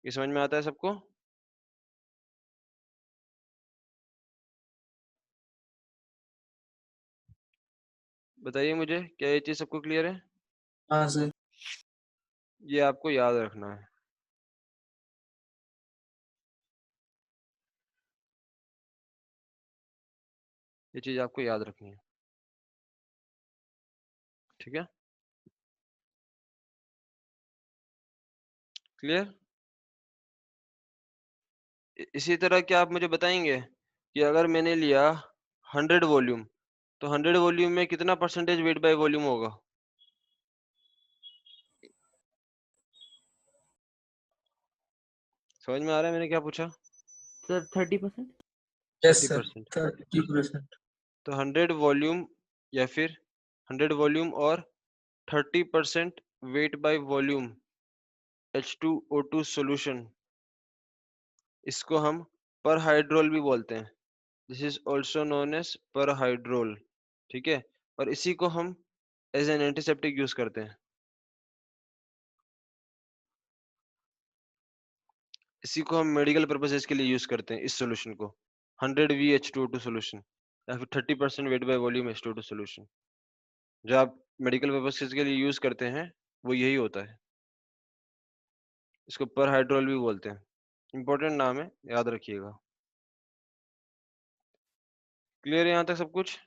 ये समझ में आता है सबको? बताइए मुझे, क्या ये चीज सबको क्लियर है? हाँ sir. ये आपको याद रखना है। ये चीज आपको याद रखनी है। ठीक है, क्लियर? इसी तरह क्या आप मुझे बताएंगे कि अगर मैंने लिया 100 वॉल्यूम, तो 100 वॉल्यूम में कितना परसेंटेज वेट बाय वॉल्यूम होगा? समझ में आ रहा है मैंने क्या पूछा? Sir, 30%. Yes, sir. 30%। 30%. तो 100 वॉल्यूम या फिर 100 वॉल्यूम और 30% wait by volume H2O2 solution, इसको हम पर हाइड्रोल भी बोलते हैं। This is also known as perhydrol. ठीक है। और इसी को हम एज एन एंटीसेप्टिक यूज करते हैं। इसी को हम मेडिकल पर्पसेस के लिए यूज करते हैं, इस सॉल्यूशन को 100 VH2O2 सॉल्यूशन या फिर 30% wait by volume H2O2 solution, जो आप मेडिकल पर्पसेस के लिए यूज करते हैं वो यही होता है। इसको पर हाइड्रोल भी बोलते हैं। इंपॉर्टेंट नाम है, याद रखिएगा। क्लियर है यहाँ तक सब कुछ?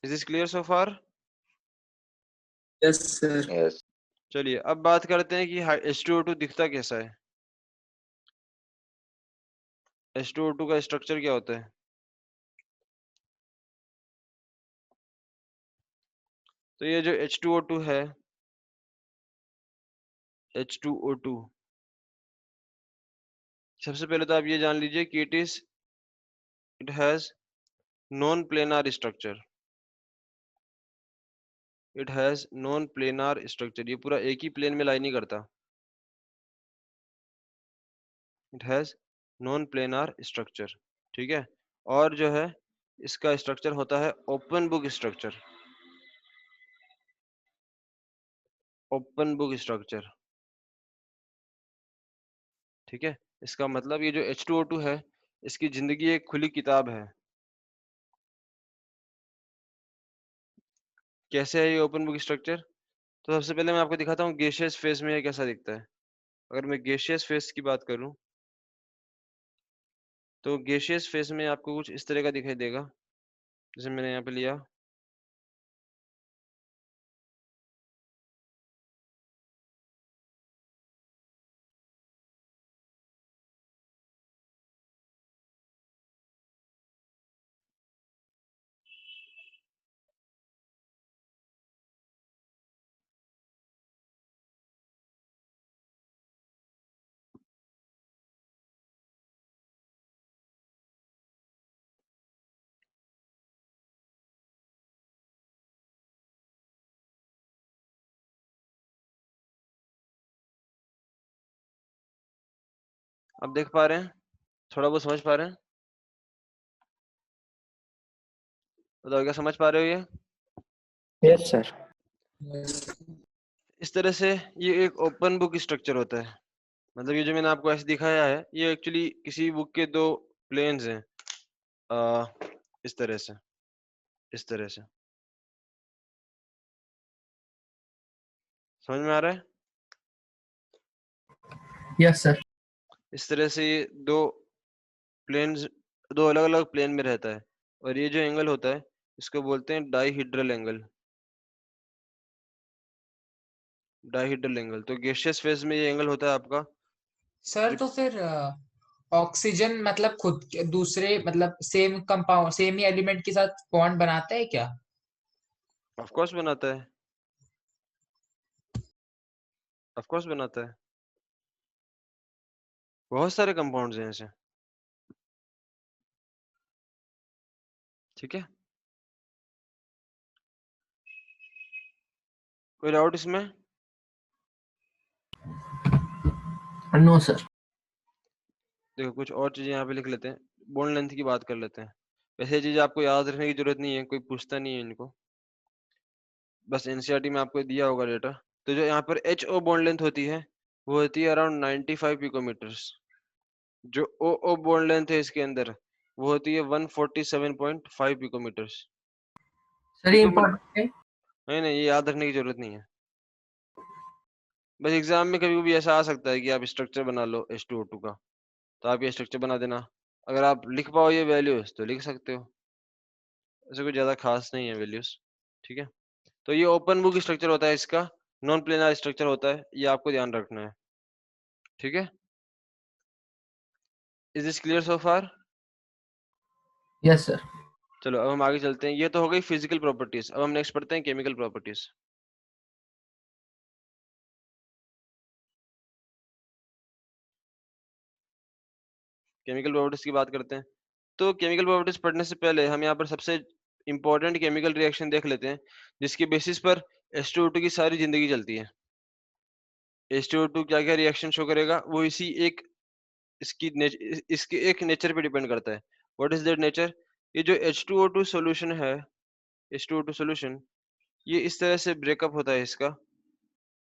Is this clear so far? Yes, sir. Yes. चलिए अब बात करते हैं कि H2O2 दिखता कैसा है। H2O2 का स्ट्रक्चर क्या होता है? तो ये जो H2O2 है, H2O2, सबसे पहले तो आप ये जान लीजिए कि it has non planar structure. It has non planar structure, ये पूरा एक ही प्लेन में लाई नहीं करता। It has non planar structure, ठीक है। और जो है इसका स्ट्रक्चर होता है open book structure. Open book structure, ठीक है। इसका मतलब ये जो H2O2 है, इसकी जिंदगी एक खुली किताब है। कैसे है ये ओपन बुक स्ट्रक्चर? तो सबसे पहले मैं आपको दिखाता हूँ गैसियस फेज में ये कैसा दिखता है। अगर मैं गैसियस फेज की बात करूं, तो गैसियस फेज में आपको कुछ इस तरह का दिखाई देगा, जैसे मैंने यहाँ पे लिया। अब देख पा रहे हैं? थोड़ा बहुत समझ पा रहे हैं? बताओ क्या समझ पा रहे हो ये? Yes, sir. Yes. इस तरह से ये एक ओपन बुक स्ट्रक्चर होता है। मतलब ये जो मैंने आपको ऐसे दिखाया है, ये एक्चुअली किसी बुक के दो प्लेन्स हैं, इस तरह से, इस तरह से। समझ में आ रहा है? Yes, sir. इस तरह से ये दो प्लेन्स, दो अलग अलग प्लेन में रहता है। और ये जो एंगल होता है, इसको बोलते हैं डाइहीड्रल एंगल। डाइहीड्रल एंगल। तो गैसियस फेज में ये एंगल होता है आपका। सर तो फिर ऑक्सीजन मतलब खुद के दूसरे मतलब सेम कंपाउंड सेम ही एलिमेंट के साथ बॉन्ड बनाता है क्या? ऑफ कोर्स बनाता है, ऑफ कोर्स बनाता है। बहुत सारे कंपाउंड्स हैं ऐसे, ठीक है। कोई डाउट इसमें? No, sir. देखो कुछ और चीजें यहाँ पे लिख लेते हैं, बॉन्ड लेंथ की बात कर लेते हैं। वैसे ये चीज आपको याद रखने की जरूरत नहीं है, कोई पूछता नहीं है इनको, बस एनसीईआरटी में आपको दिया होगा डेटा। तो जो यहाँ पर HO बॉन्ड लेंथ होती है, वो होती है अराउंड 95 पिकोमीटर्स। जो OO बॉन्ड लेंथ है इसके अंदर, वो होती है 147.5 पिकोमीटर्स। Sir, ये पिकोमीटर important है. नहीं, ये याद रखने की जरूरत नहीं है। बस एग्जाम में कभी कभी ऐसा आ सकता है कि आप स्ट्रक्चर बना लो H2O2 का, तो आप ये स्ट्रक्चर बना देना। अगर आप लिख पाओ ये वैल्यूज तो लिख सकते हो, ऐसे कोई ज्यादा खास नहीं है वैल्यूज, ठीक है। तो ये ओपन बुक स्ट्रक्चर होता है, इसका नॉन प्लेनर स्ट्रक्चर होता है, ये आपको ध्यान रखना है, ठीक है। Is this clear so far? Yes, sir. चलो अब हम आगे चलते हैं। ये तो हो गई फिजिकल प्रॉपर्टीज। अब हम नेक्स्ट पढ़ते हैं केमिकल प्रॉपर्टीज। केमिकल प्रॉपर्टीज की बात करते हैं। तो केमिकल प्रॉपर्टीज पढ़ने से पहले हम यहाँ पर सबसे इंपॉर्टेंट केमिकल रिएक्शन देख लेते हैं, जिसके बेसिस पर H2O2 की सारी जिंदगी चलती है। H2O2 क्या क्या रिएक्शन शो करेगा, वो इसी एक इसके एक नेचर पे डिपेंड करता है। What is that nature? ये जो H2O2 सॉल्यूशन है, H2O2 सॉल्यूशन, ये इस तरह से ब्रेकअप होता है इसका,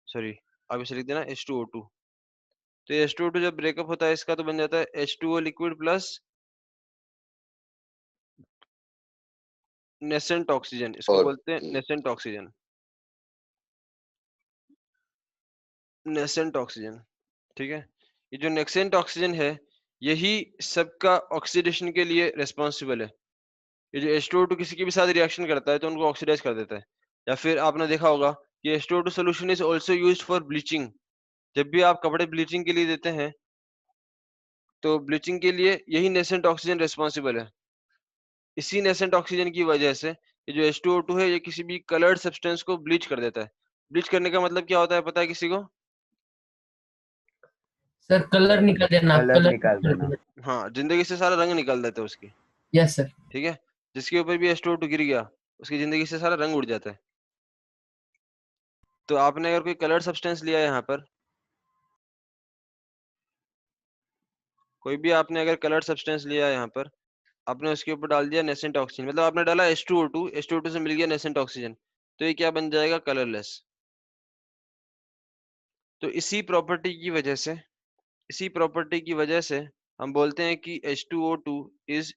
सॉरी आप इसे लिख देना H2O2। तो H2O2 जब ब्रेकअप होता है इसका, तो बन जाता है H2O liquid plus nascent oxygen. इसको बोलते हैं Okay. Nascent oxygen. Nascent oxygen, ठीक है। ये जो नेसेंट ऑक्सीजन है, यही सबका ऑक्सीडेशन के लिए रिस्पॉन्सिबल है। ये जो H2O2 किसी के भी साथ रिएक्शन करता है तो उनको ऑक्सीडाइज कर देता है। या फिर आपने देखा होगा कि H2O2 solution is also used for bleaching. जब भी आप कपड़े ब्लीचिंग के लिए देते हैं तो ब्लीचिंग के लिए यही नेसेंट ऑक्सीजन रिस्पॉन्सिबल है। इसी नेसेंट ऑक्सीजन की वजह से ये जो H2O2 है ये किसी भी कलर्ड सब्सटेंस को ब्लीच कर देता है। ब्लीच करने का मतलब क्या होता है पता है किसी को? सर कलर निकाल देना, कलर कलर निकाल देना। हाँ, जिंदगी से सारा रंग निकाल देते हैं उसकी। Yes sir. ठीक है, जिसके ऊपर भी H2O2 गिर गया उसकी जिंदगी से सारा रंग उड़ जाता है। तो आपने अगर कोई कलर्ड सब्सटेंस लिया है यहाँ पर, कोई भी आपने अगर कलर्ड सब्सटेंस लिया है यहाँ पर, आपने उसके ऊपर डाल दिया नेसेंट ऑक्सीजन, मतलब आपने डाला H2O2, H2O2 से मिल गया नेसेंट ऑक्सीजन, तो ये क्या बन जाएगा? कलरलेस। तो इसी प्रॉपर्टी की वजह से हम बोलते हैं कि H2O2 is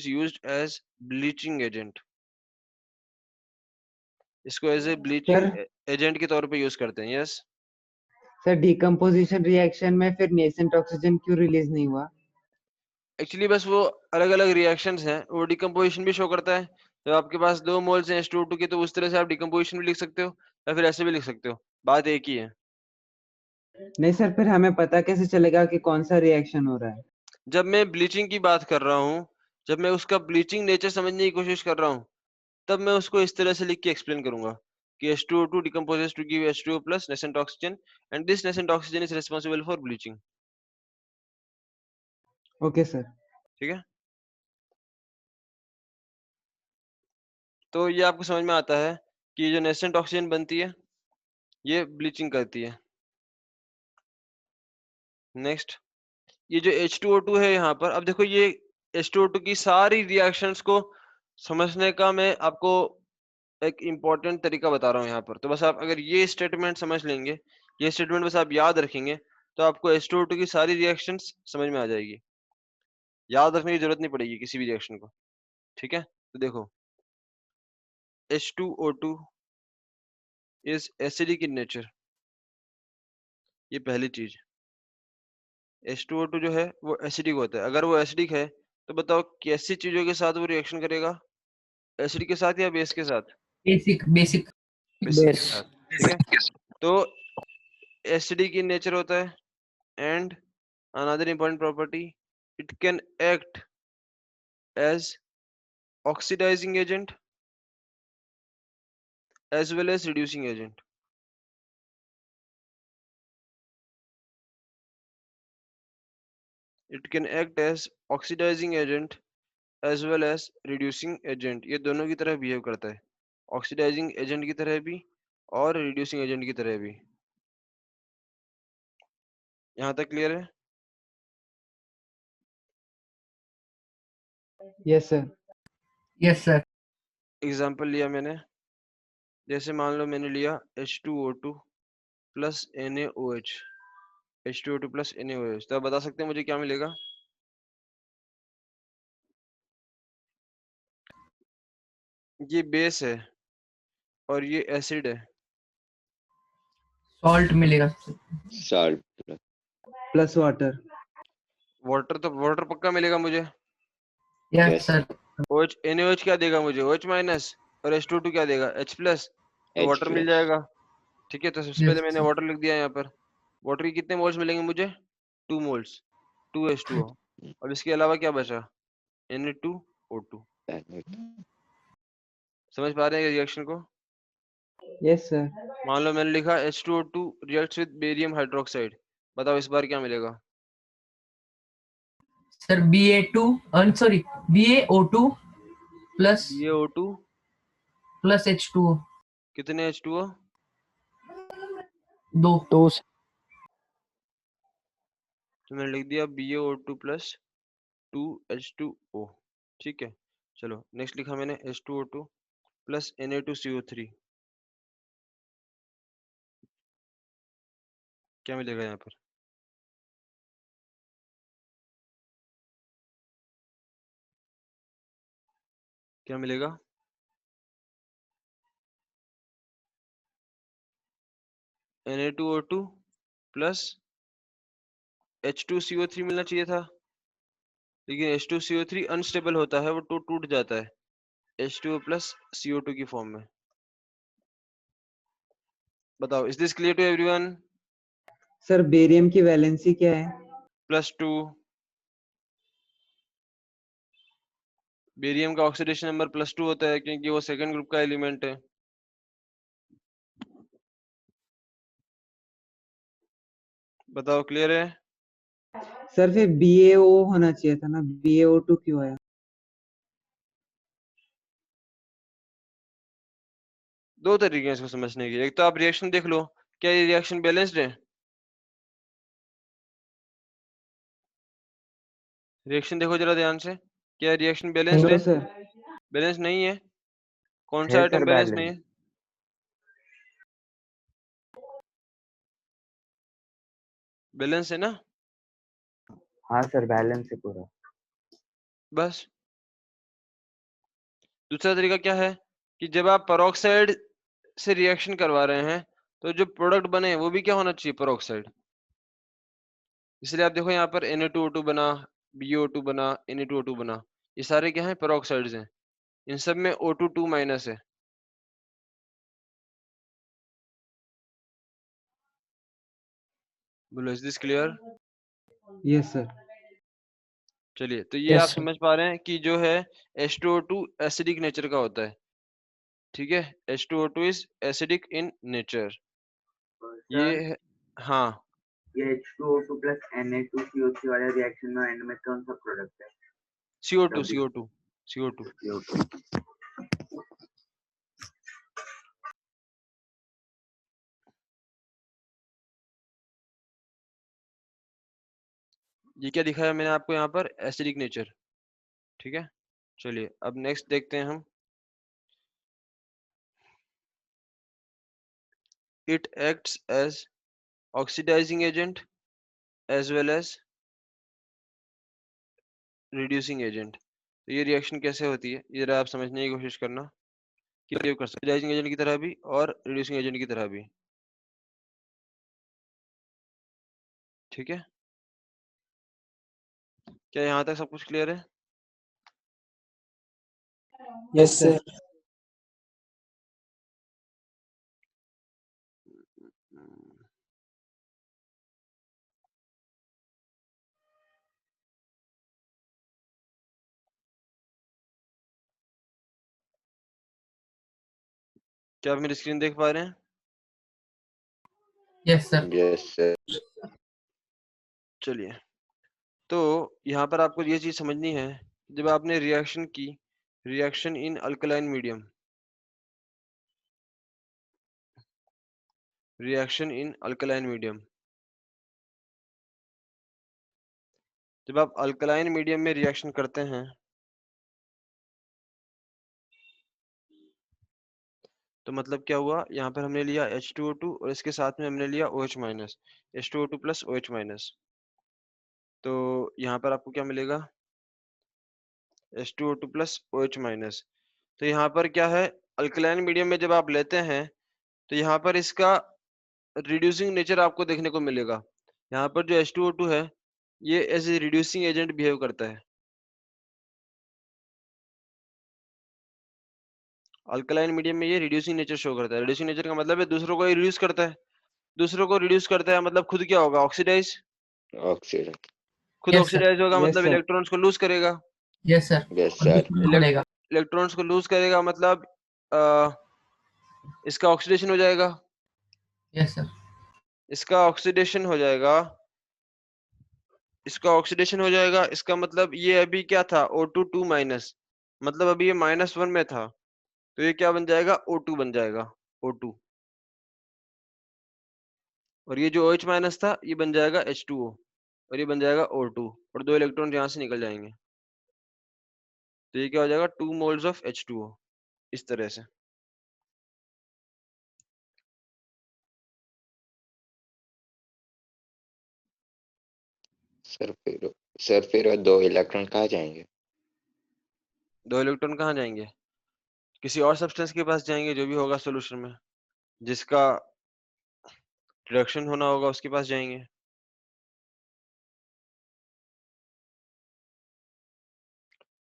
used as bleaching agent। इसको as a bleaching sir agent के तौर पे यूज करते हैं। यस, सर डिकम्पोजिशन रिएक्शन में फिर नेसेंट ऑक्सीजन क्यों रिलीज नहीं हुआ? एक्चुअली बस वो अलग अलग रिएक्शंस हैं, वो डिकम्पोजिशन भी शो करता है। जब आपके पास 2 मोल्स हैं H2O2 के तो उस तरह से आप डिकम्पोजिशन भी लिख सकते हो या फिर ऐसे भी लिख सकते हो, बात एक ही है। नहीं सर, फिर हमें पता कैसे चलेगा कि कौन सा रिएक्शन हो रहा है? जब मैं ब्लीचिंग की बात कर रहा हूँ, जब मैं उसका ब्लीचिंग नेचर समझने की कोशिश कर रहा हूँ, तब मैं उसको इस तरह से लिख के एक्सप्लेन करूंगा कि H2O2 decomposes to give H2O plus nascent oxygen and this nascent oxygen is responsible for bleaching। Okay sir. ठीक है, तो ये आपको समझ में आता है कि जो nascent oxygen बनती है ये ब्लीचिंग करती है। नेक्स्ट, ये जो H2O2 है यहाँ पर, अब देखो ये H2O2 की सारी रिएक्शंस को समझने का मैं आपको एक इम्पॉर्टेंट तरीका बता रहा हूँ यहाँ पर। तो बस आप अगर ये स्टेटमेंट समझ लेंगे, ये स्टेटमेंट बस आप याद रखेंगे, तो आपको H2O2 की सारी रिएक्शंस समझ में आ जाएगी। याद रखने की जरूरत नहीं पड़ेगी किसी भी रिएक्शन को। ठीक है, तो देखो H2O2 is acidic in nature, ये पहली चीज। H2O2 जो है वो एसिडिक होता है। अगर वो एसिडिक है तो बताओ कैसी चीजों के साथ वो रिएक्शन करेगा? एसिड के साथ या बेस के साथ? बेसिक बेसिक बेसिक के बेस। साथ। ठीक है, तो एसिडिक इन नेचर होता है and another important property, it can act as oxidising agent as well as reducing agent। It can act as oxidizing agent as well as reducing agent। ये दोनों की तरह बिहेव करता है, ऑक्सीडाइजिंग एजेंट की तरह भी और रिड्यूसिंग एजेंट की तरह भी। यहाँ तक क्लियर है? Yes sir. Yes sir. Example लिया मैंने, जैसे मान लो मैंने लिया H2O2 plus NaOH, H2O2 plus NaOH, तो आप बता सकते हैं मुझे क्या मिलेगा? ये बेस है और ये एसिड है। सॉल्ट मिलेगा। Salt। Plus water. वाटर, तो वाटर पक्का मिलेगा मुझे। Yes Yes। Sir. OH NaOH क्या देगा मुझे? OH माइनस, और H2O2 क्या देगा? H प्लस, तो H वाटर मिल plus। जाएगा। ठीक है, तो सबसे यस पहले मैंने सर। वाटर लिख दिया यहाँ पर। वाटर के कितने मोल्स मिलेंगे मुझे? 2 मोल्स, 2H2O। अब इसके अलावा क्या बचा? Na2O2। समझ पा रहे हैं रिएक्शन को? Yes sir. मान लो मैंने लिखा H2O2 reacts with barium hydroxide, बताओ इस बार क्या मिलेगा? Sir BA2 sorry BaO2 plus BaO2 plus H2O कितने H2O? 2। तो मैंने लिख दिया BaO2 प्लस 2H2O। ठीक है, चलो नेक्स्ट लिखा मैंने H2O2 प्लस Na2CO3, क्या मिलेगा यहाँ पर? क्या मिलेगा? Na2O2 प्लस H2CO3 मिलना चाहिए था। लेकिन H2CO3 अनस्टेबल होता है, वो टूट जाता है H2O प्लस CO2 की फॉर्म में। बताओ, is this clear to everyone? Sir barium की वैलेंसी क्या है? +2। बेरियम का ऑक्सीडेशन नंबर +2 होता है क्योंकि वो सेकंड ग्रुप का एलिमेंट है। बताओ, क्लियर है? सर फिर BaO होना चाहिए था ना, BaO2 क्यों आया? दो तरीके हैं इसको समझने के। एक तो आप रिएक्शन देख लो, क्या ये रिएक्शन बैलेंस्ड है? रिएक्शन देखो जरा ध्यान से, क्या रिएक्शन बैलेंस्ड नो है? सर। बैलेंस नहीं है। कौन सा है आइटम सर बैलेंस नहीं बैलेंस। है? बैलेंस है ना? हाँ सर बैलेंस है पूरा। बस। दूसरा तरीका क्या है कि जब आप पेरोक्साइड से रिएक्शन करवा रहे हैं तो जो प्रोडक्ट बने वो भी क्या होना चाहिए? पेरोक्साइड। इसलिए आप देखो यहाँ पर Na2O2 बना, BO2 बना, Na2O2 बना, ये सारे क्या हैं? पेरोक्साइड्स हैं। इन सब में O2 2- है। बोलो, is this clear? Yes sir. चलिए, तो ये आप समझ पा रहे हैं कि जो है H2O2 एसिडिक नेचर का होता है। ठीक है, H2O2 is acidic in nature. ये सर है, हाँ, ये H2O2 प्लस Na2CO3 वाले रिएक्शन में एंड में कौन सा प्रोडक्ट है? CO2 W- CO2 CO2। CO2। ये क्या दिखाया मैंने आपको यहाँ पर? Acidic nature. ठीक है, चलिए अब नेक्स्ट देखते हैं हम। It acts as oxidising agent as well as reducing agent. तो ये रिएक्शन कैसे होती है, ये जरा आप समझने की कोशिश करना कि ये कर ऑक्सीडाइजिंग एजेंट की तरह भी और रिड्यूसिंग एजेंट की तरह भी। ठीक है, क्या यहाँ तक सब कुछ क्लियर है? Yes, sir. क्या आप मेरी स्क्रीन देख पा रहे हैं? Yes, sir. Yes, sir. चलिए, तो यहाँ पर आपको ये चीज समझनी है, जब आपने रिएक्शन की, reaction in alkaline medium, reaction in alkaline medium, जब आप अल्कलाइन मीडियम में रिएक्शन करते हैं तो मतलब क्या हुआ? यहाँ पर हमने लिया H2O2 और इसके साथ में हमने लिया OH-, H2O2 प्लस OH-। तो यहाँ पर आपको क्या मिलेगा? H2O2 plus OH-। तो यहाँ पर क्या है, अल्कलाइन मीडियम में जब आप लेते हैं तो यहाँ पर इसका रिड्यूसिंग नेचर आपको देखने को मिलेगा। यहाँ पर जो H2O2 है ये as a reducing agent behave करता है। अल्कलाइन मीडियम में ये रिड्यूसिंग नेचर शो करता है। रिड्यूसिंग नेचर का मतलब है दूसरों को रिड्यूस करता है। दूसरों को रिड्यूस करता है मतलब खुद क्या होगा? ऑक्सीडाइज। Oxygen. खुद Yes, sir. ऑक्सीडाइज होगा Yes, मतलब sir. इलेक्ट्रॉन्स को लूज करेगा। Yes, sir. Yes, sir. खोलेगा. इलेक्ट्रॉन्स को लूज करेगा मतलब इसका ऑक्सीडेशन हो जाएगा। Yes, sir. इसका ऑक्सीडेशन हो जाएगा, इसका ऑक्सीडेशन हो जाएगा। इसका मतलब ये अभी क्या था? O2 2-, मतलब अभी ये -1 में था, तो ये क्या बन जाएगा? O2 बन जाएगा, O2। और ये जो OH- था ये बन जाएगा H2O और ये बन जाएगा O2 और 2 इलेक्ट्रॉन यहाँ से निकल जाएंगे। तो ये क्या हो जाएगा? 2 मोल्स ऑफ H2O, इस तरह से। सर फिर 2 इलेक्ट्रॉन कहाँ जाएंगे? 2 इलेक्ट्रॉन कहाँ जाएंगे? किसी और सब्सटेंस के पास जाएंगे, जो भी होगा सोल्यूशन में, जिसका रिडक्शन होना होगा उसके पास जाएंगे।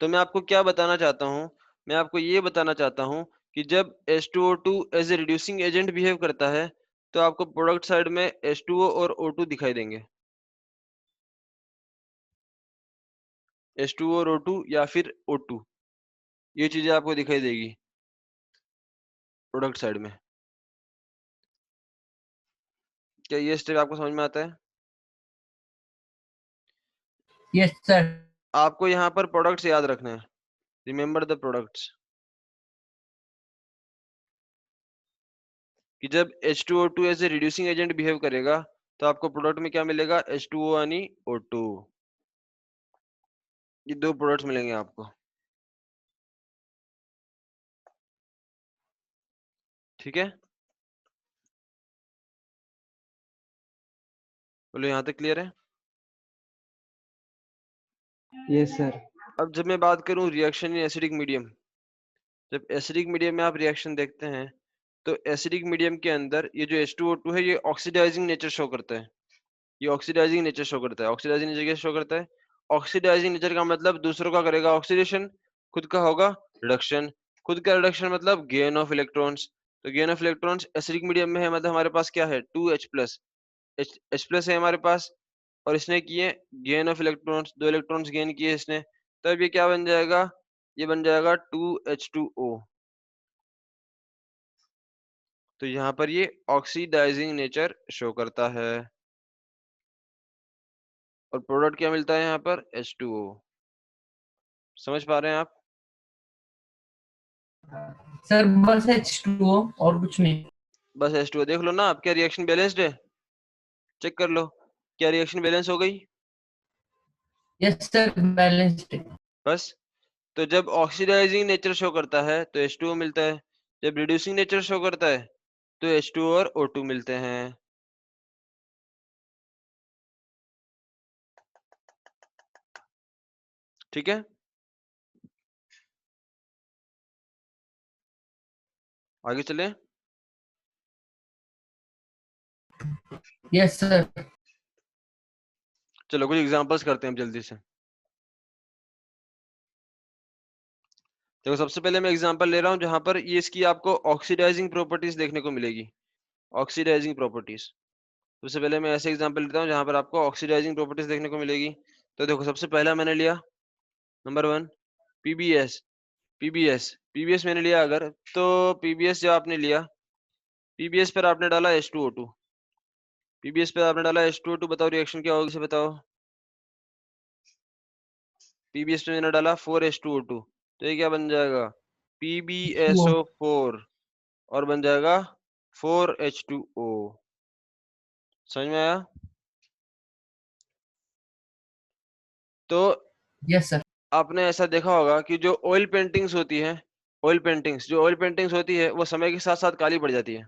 तो मैं आपको क्या बताना चाहता हूँ, मैं आपको ये बताना चाहता हूँ कि जब H2O2 as a reducing agent behave करता है तो आपको प्रोडक्ट साइड में H2O और O2 दिखाई देंगे, H2O और O2 या फिर O2, ये चीजें आपको दिखाई देगी प्रोडक्ट साइड में। क्या ये स्टेप आपको समझ में आता है? Yes sir. आपको यहाँ पर प्रोडक्ट्स याद रखना है, रिमेंबर द प्रोडक्ट्स, कि जब H2O2 as a reducing agent behave करेगा तो आपको प्रोडक्ट में क्या मिलेगा, H2O यानी O2, ये दो प्रोडक्ट्स मिलेंगे आपको। ठीक है, बोलो यहाँ तक क्लियर है? Yes sir. अब जब मैं बात करूं रिएक्शन इन एसिडिक मीडियम, जब एसिडिक मीडियम में आप रिएक्शन देखते हैं तो एसिडिक मीडियम के अंदर ये जो H2O2 है ये ऑक्सीडाइजिंग नेचर शो करता है, ये ऑक्सीडाइजिंग नेचर शो करता है। ऑक्सीडाइजिंग नेचर क्या शो करता है? ऑक्सीडाइजिंग नेचर का मतलब दूसरों का करेगा ऑक्सीडेशन, खुद का होगा रिडक्शन। खुद का रिडक्शन मतलब गेन ऑफ इलेक्ट्रॉन्स, तो gain of electrons acidic medium में है, मतलब हमारे पास क्या है 2H प्लस, H प्लस है हमारे पास, और इसने किए gain of electrons, 2 electrons gain किए इसने, तब ये क्या बन जाएगा, ये बन जाएगा 2H2O। तो यहाँ पर ये ऑक्सीडाइजिंग नेचर शो करता है और प्रोडक्ट क्या मिलता है यहाँ पर, H2O। समझ पा रहे हैं आप? सर बस H2O और कुछ नहीं। बस H2O देख लो ना, आप क्या रिएक्शन बैलेंस्ड है, चेक कर लो, क्या रिएक्शन बैलेंस हो गई? Yes sir balanced. बस, तो जब ऑक्सीडाइजिंग नेचर शो करता है तो H2O मिलता है, जब रिड्यूसिंग नेचर शो करता है तो H2O और O2 मिलते हैं। ठीक है, आगे चले। Yes sir. चलो कुछ एग्जांपल्स करते हैं हम जल्दी से। देखो सबसे पहले मैं एग्जांपल ले रहा हूँ जहां पर ये इसकी आपको ऑक्सीडाइजिंग प्रॉपर्टीज देखने को मिलेगी, ऑक्सीडाइजिंग प्रॉपर्टीज। सबसे पहले मैं ऐसे एग्जांपल लेता हूँ जहां पर आपको ऑक्सीडाइजिंग प्रॉपर्टीज देखने को मिलेगी। तो देखो सबसे पहला मैंने लिया नंबर 1 पीबीएस, पीबीएस मैंने लिया अगर, तो पीबीएस जब आपने लिया, पीबीएस पर आपने डाला H2O2, पीबीएस पर आपने डाला H2O2, बताओ रिएक्शन क्या होगी इसे बताओ। पीबीएस पे मैंने डाला 4H2O2, तो ये क्या बन जाएगा, PbSO4, और बन जाएगा 4H2O। समझ में आया? तो यस सर। आपने ऐसा देखा होगा कि जो ऑयल पेंटिंग्स होती है, ऑयल पेंटिंग्स, जो ऑयल पेंटिंग्स होती है वो समय के साथ साथ काली पड़ जाती है।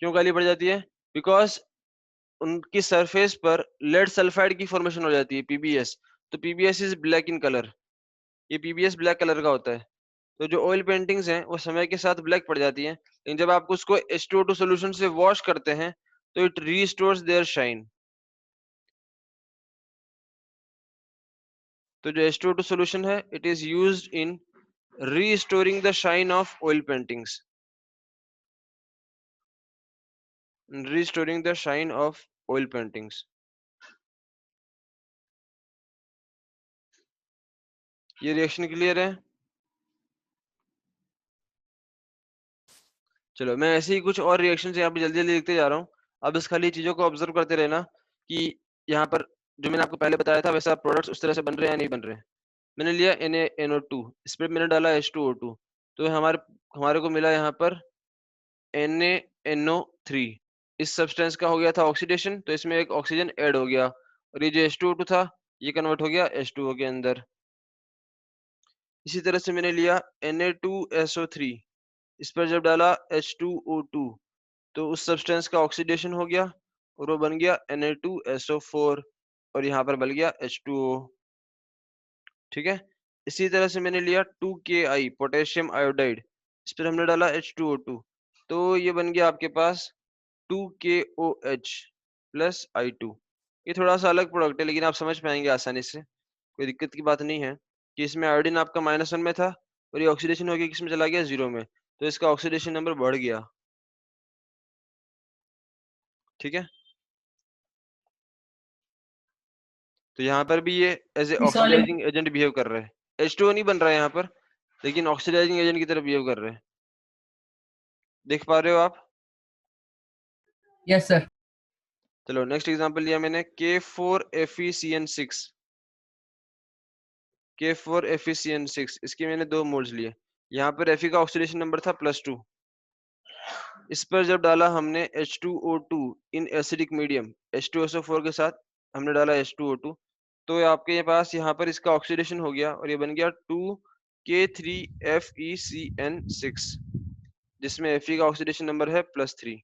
क्यों काली पड़ जाती है? बिकॉज उनकी सरफेस पर लेड सल्फाइड की फॉर्मेशन हो जाती है, पीबीएस। तो PBS is black in colour, ये पीबीएस ब्लैक कलर का होता है। तो जो ऑयल पेंटिंग्स हैं वो समय के साथ ब्लैक पड़ जाती हैं, लेकिन जब आप उसको H2O2 सॉल्यूशन से वॉश करते हैं तो इट रीस्टोर्स देयर शाइन। तो जो H2O2 सॉल्यूशन है it is used in restoring the shine of oil paintings, restoring the shine of oil paintings. ये रिएक्शन क्लियर है? चलो मैं ऐसे ही कुछ और रिएक्शन यहाँ पे जल्दी जल्दी लिखते जा रहा हूँ, अब बस खाली चीजों को ऑब्जर्व करते रहना कि यहाँ पर जो मैंने आपको पहले बताया था वैसा प्रोडक्ट्स उस तरह से बन रहे हैं या नहीं बन रहे हैं। मैंने लिया NaNO2, इस पर मैंने डाला H2O2, तो हमारे हमारे को मिला यहाँ पर NaNO3। इस सब्सटेंस का हो गया था ऑक्सीडेशन, तो इसमें एक ऑक्सीजन ऐड हो गया और ये जो H2O2 था ये कन्वर्ट हो गया H2O के अंदर। इसी तरह से मैंने लिया Na2SO3, इस पर जब डाला H2O2 तो उस सब्सटेंस का ऑक्सीडेशन हो गया और वो बन गया Na2SO4 और यहाँ पर बन गया H2O। ठीक है, इसी तरह से मैंने लिया 2Ki पोटेशियम आयोडाइड, इस पर हमने डाला H2O2, तो ये बन गया आपके पास 2KOH प्लस I2। ये थोड़ा सा अलग प्रोडक्ट है लेकिन आप समझ पाएंगे आसानी से, कोई दिक्कत की बात नहीं है। कि इसमें आयोडीन आपका -1 में था और ये ऑक्सीडेशन होकर किसमें चला गया 0 में, तो इसका ऑक्सीडेशन नंबर बढ़ गया। ठीक है, तो यहाँ पर भी ये एज ए इस वाले में ऑक्सीडाइजिंग एजेंट बिहेव कर रहे हैं। H2O नहीं बन रहा है यहाँ पर, लेकिन ऑक्सीडाइजिंग एजेंट की तरह बिहेव कर रहे हैं। देख पा रहे हो आप? Yes sir. चलो नेक्स्ट एग्जांपल लिया मैंने K4FeCN6। K4FeCN6 इसके मैंने 2 मोल्स लिए। यहाँ पर Fe का ऑक्सीडेशन नंबर था +2। इस पर जब डाला हमने H2O2 in acidic medium, H2SO4 के साथ हमने डाला H2O2, तो आपके पास यहाँ पर इसका ऑक्सीडेशन हो गया और ये बन गया 2K3FeCN6, जिसमें Fe का ऑक्सीडेशन नंबर है +3।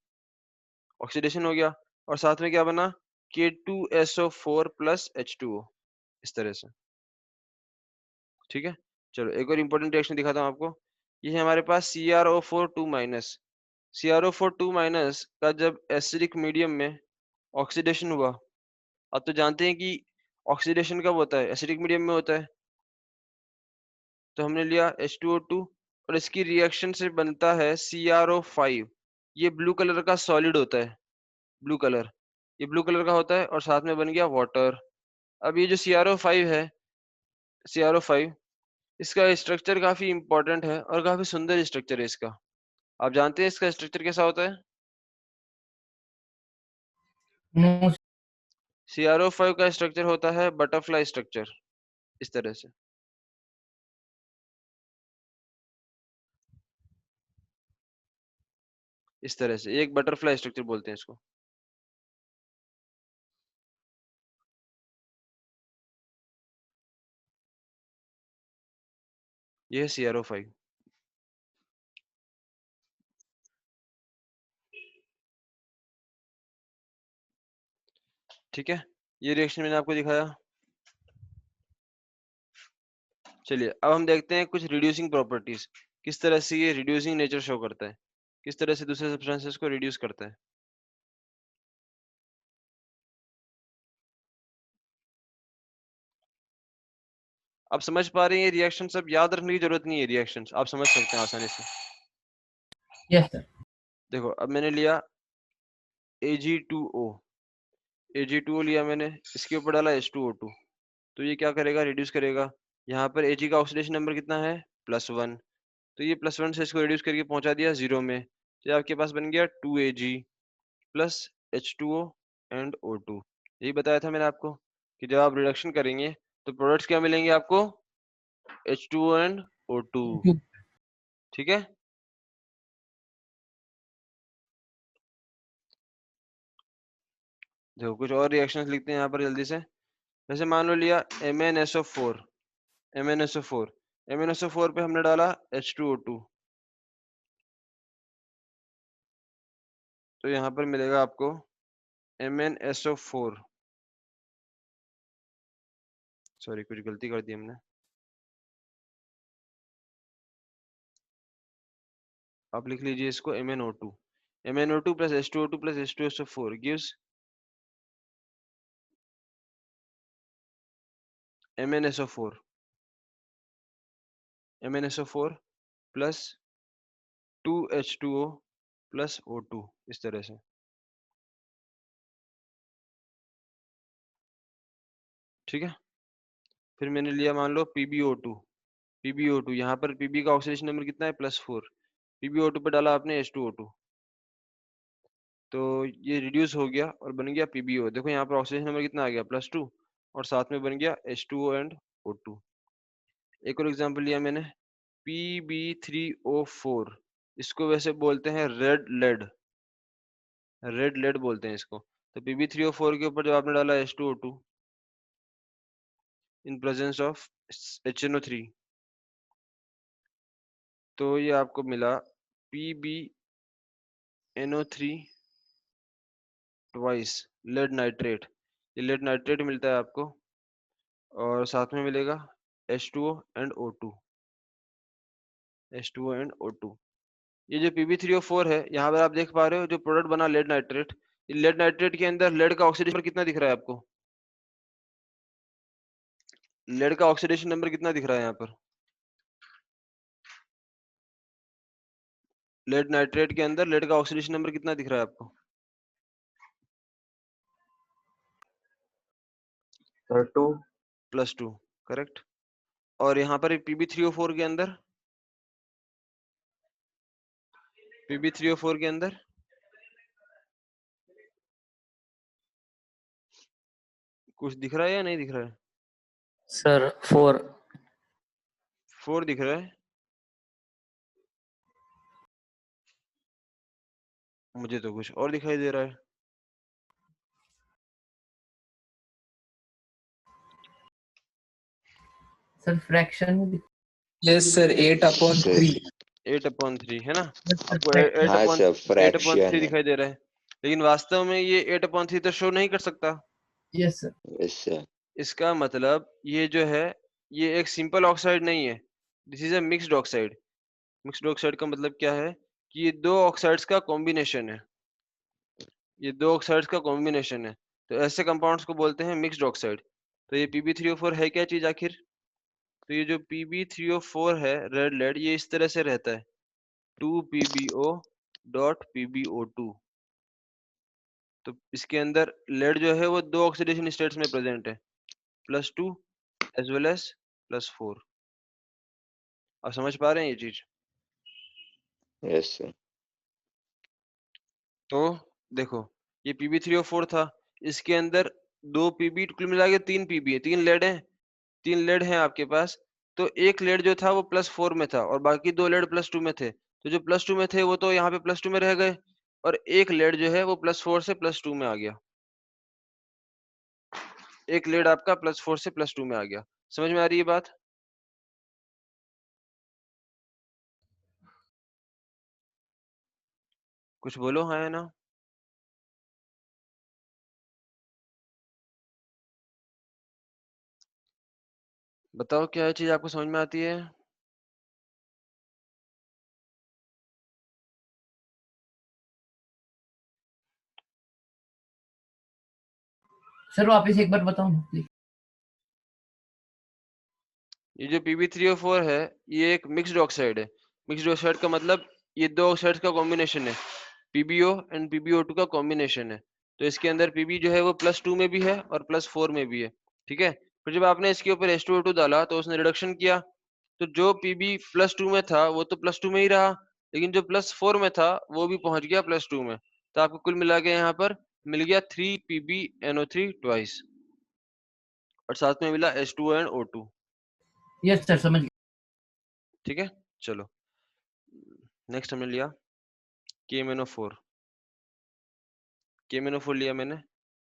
ऑक्सीडेशन हो गया और साथ में क्या बना, K2SO4 + H2O, इस तरह से। ठीक है, चलो एक और इम्पोर्टेंट रिएक्शन दिखाता हूँ आपको। ये है हमारे पास CrO4 2-। CrO4 2- का जब एसिडिक मीडियम में ऑक्सीडेशन हुआ, आप तो जानते हैं कि ऑक्सीडेशन कब होता है, एसिडिक मीडियम में होता है। तो हमने लिया H2O2 और इसकी रिएक्शन से बनता है CrO5। ये ब्लू कलर का सॉलिड होता है, ब्लू कलर, ये ब्लू कलर का होता है और साथ में बन गया वाटर। अब ये जो CrO5 है, CrO5, इसका स्ट्रक्चर काफी इंपॉर्टेंट है और काफी सुंदर स्ट्रक्चर है इसका। आप जानते हैं इसका स्ट्रक्चर कैसा होता है? नो CrO5 का स्ट्रक्चर होता है बटरफ्लाई स्ट्रक्चर, इस तरह से। इस तरह से एक बटरफ्लाई स्ट्रक्चर बोलते हैं इसको। ये है CrO5। ठीक है, ये रिएक्शन मैंने आपको दिखाया। चलिए अब हम देखते हैं कुछ रिड्यूसिंग प्रॉपर्टीज, किस तरह से ये रिड्यूसिंग नेचर शो करता है, किस तरह से दूसरे सब्सटेंसेस को रिड्यूस करता है। आप समझ पा रहे हैं ये रिएक्शन सब याद रखने की जरूरत नहीं है, रिएक्शंस आप समझ सकते हैं आसानी से। Yes sir. देखो अब मैंने लिया Ag2O, Ag2O लिया मैंने, इसके ऊपर डाला H2O2, तो ये क्या करेगा, रिड्यूस करेगा। यहाँ पर Ag का ऑक्सीडेशन नंबर कितना है, +1, तो ये +1 से इसको रिड्यूस करके पहुंचा दिया 0 में, तो आपके पास बन गया 2Ag + H2O एंड O2। यही बताया था मैंने आपको कि जब आप रिडक्शन करेंगे तो प्रोडक्ट्स क्या मिलेंगे आपको, H2O एंड O2। ठीक है, देखो कुछ और रिएक्शंस लिखते हैं यहाँ पर जल्दी से। जैसे मान लो लिया MnSO4, MnSO4 पे हमने डाला H2O2, तो यहाँ पर मिलेगा आपको MnSO4, सॉरी कुछ गलती कर दी हमने, आप लिख लीजिए इसको MnO2 + H2O2 + H2SO4 gives MnSO4 + 2H2O + O2, इस तरह से। ठीक है, फिर मैंने लिया मान लो PbO2, यहाँ पर Pb का ऑक्सीडेशन नंबर कितना है, +4, PbO2 पे डाला आपने H2O2, तो ये रिड्यूस हो गया और बन गया PbO। देखो यहाँ पर ऑक्सीडेशन नंबर कितना आ गया, +2, और साथ में बन गया H2O एंड O2। एक और एग्जांपल लिया मैंने Pb3O4, इसको वैसे बोलते हैं रेड लेड बोलते हैं इसको। तो Pb3O4 के ऊपर जब आपने डाला H2O2 in presence of HNO3, तो ये आपको मिला PbNO3 ट्वाइस लेड नाइट्रेट, ये लेड नाइट्रेट मिलता है आपको, और साथ में मिलेगा H2O एंड O2। ये जो Pb3O4 है, यहाँ पर आप देख पा रहे हो जो प्रोडक्ट बना लेड नाइट्रेट, लेड नाइट्रेट के अंदर लेड का ऑक्सीडेशन कितना दिख रहा है आपको, लेड का ऑक्सीडेशन नंबर कितना दिख रहा है यहाँ पर? लेड नाइट्रेट के अंदर लेड का ऑक्सीडेशन नंबर कितना दिख रहा है आपको? Sir 2 +2, correct. और यहाँ पर Pb3O4 के अंदर, Pb3O4 के अंदर कुछ दिख रहा है या नहीं दिख रहा है? सर 4 4 दिख रहा है मुझे, तो कुछ और दिखाई दे रहा है। सर फ्रैक्शन यस सर 8/3 8/3 है ना? आपको फ्रैक्शन हाँ सर 8/3 फ्रैक्शन है। दिखाई दे रहा है, लेकिन वास्तव में ये 8/3 तो शो नहीं कर सकता। Yes sir yes sir. इसका मतलब ये जो है ये एक सिंपल ऑक्साइड नहीं है, this is a mixed oxide. Mixed oxide का मतलब क्या है कि ये दो ऑक्साइड्स का कॉम्बिनेशन है, ये दो ऑक्साइड्स का कॉम्बिनेशन है, तो ऐसे कंपाउंड्स को बोलते हैं मिक्स्ड ऑक्साइड। तो ये Pb3O4 है क्या चीज आखिर? तो ये जो Pb3O4 है रेड लेड, ये इस तरह से रहता है 2PbO.PbO2। तो इसके अंदर लेड जो है वो दो ऑक्सीडेशन स्टेट्स में प्रेजेंट है, +2 एज वेल एज +4। आप समझ पा रहे हैं ये चीज? Yes sir. तो देखो ये Pb3O4 था, इसके अंदर दो Pb, कुल मिला के 3 Pb है, 3 लेड है, 3 लेड है आपके पास। तो एक लेड जो था वो +4 में था और बाकी दो लेड +2 में थे, तो जो +2 में थे वो तो यहाँ पे +2 में रह गए, और एक लेड जो है वो +4 से +2 में आ गया। एक लेड आपका +4 से +2 में आ गया। समझ में आ रही है बात? कुछ बोलो हाँ या ना। बताओ क्या है चीज आपको समझ में आती है? सर वापस एक बार बताओ प्लीज। ये जो Pb3O4 है ये एक मिक्स्ड ऑक्साइड है। मिक्स्ड ऑक्साइड का मतलब ये दो ऑक्साइड्स का कॉम्बिनेशन है, PbO एंड PbO2 का कॉम्बिनेशन है। तो इसके अंदर Pb जो है वो +2 में भी है और +4 में भी है, ठीक है। फिर जब आपने इसके ऊपर H2O2 डाला तो उसने रिडक्शन किया, तो जो Pb +2 में था वो तो +2 में ही रहा, लेकिन जो +4 में था वो भी पहुंच गया +2 में। तो आपको कुल मिला के यहाँ पर मिल गया 3PbNO3 ट्वाइस, और साथ में मिला H2O and O2। Yes sir समझ गया। ठीक है, चलो नेक्स्ट हमने लिया KMnO4। KMnO4 लिया मैंने,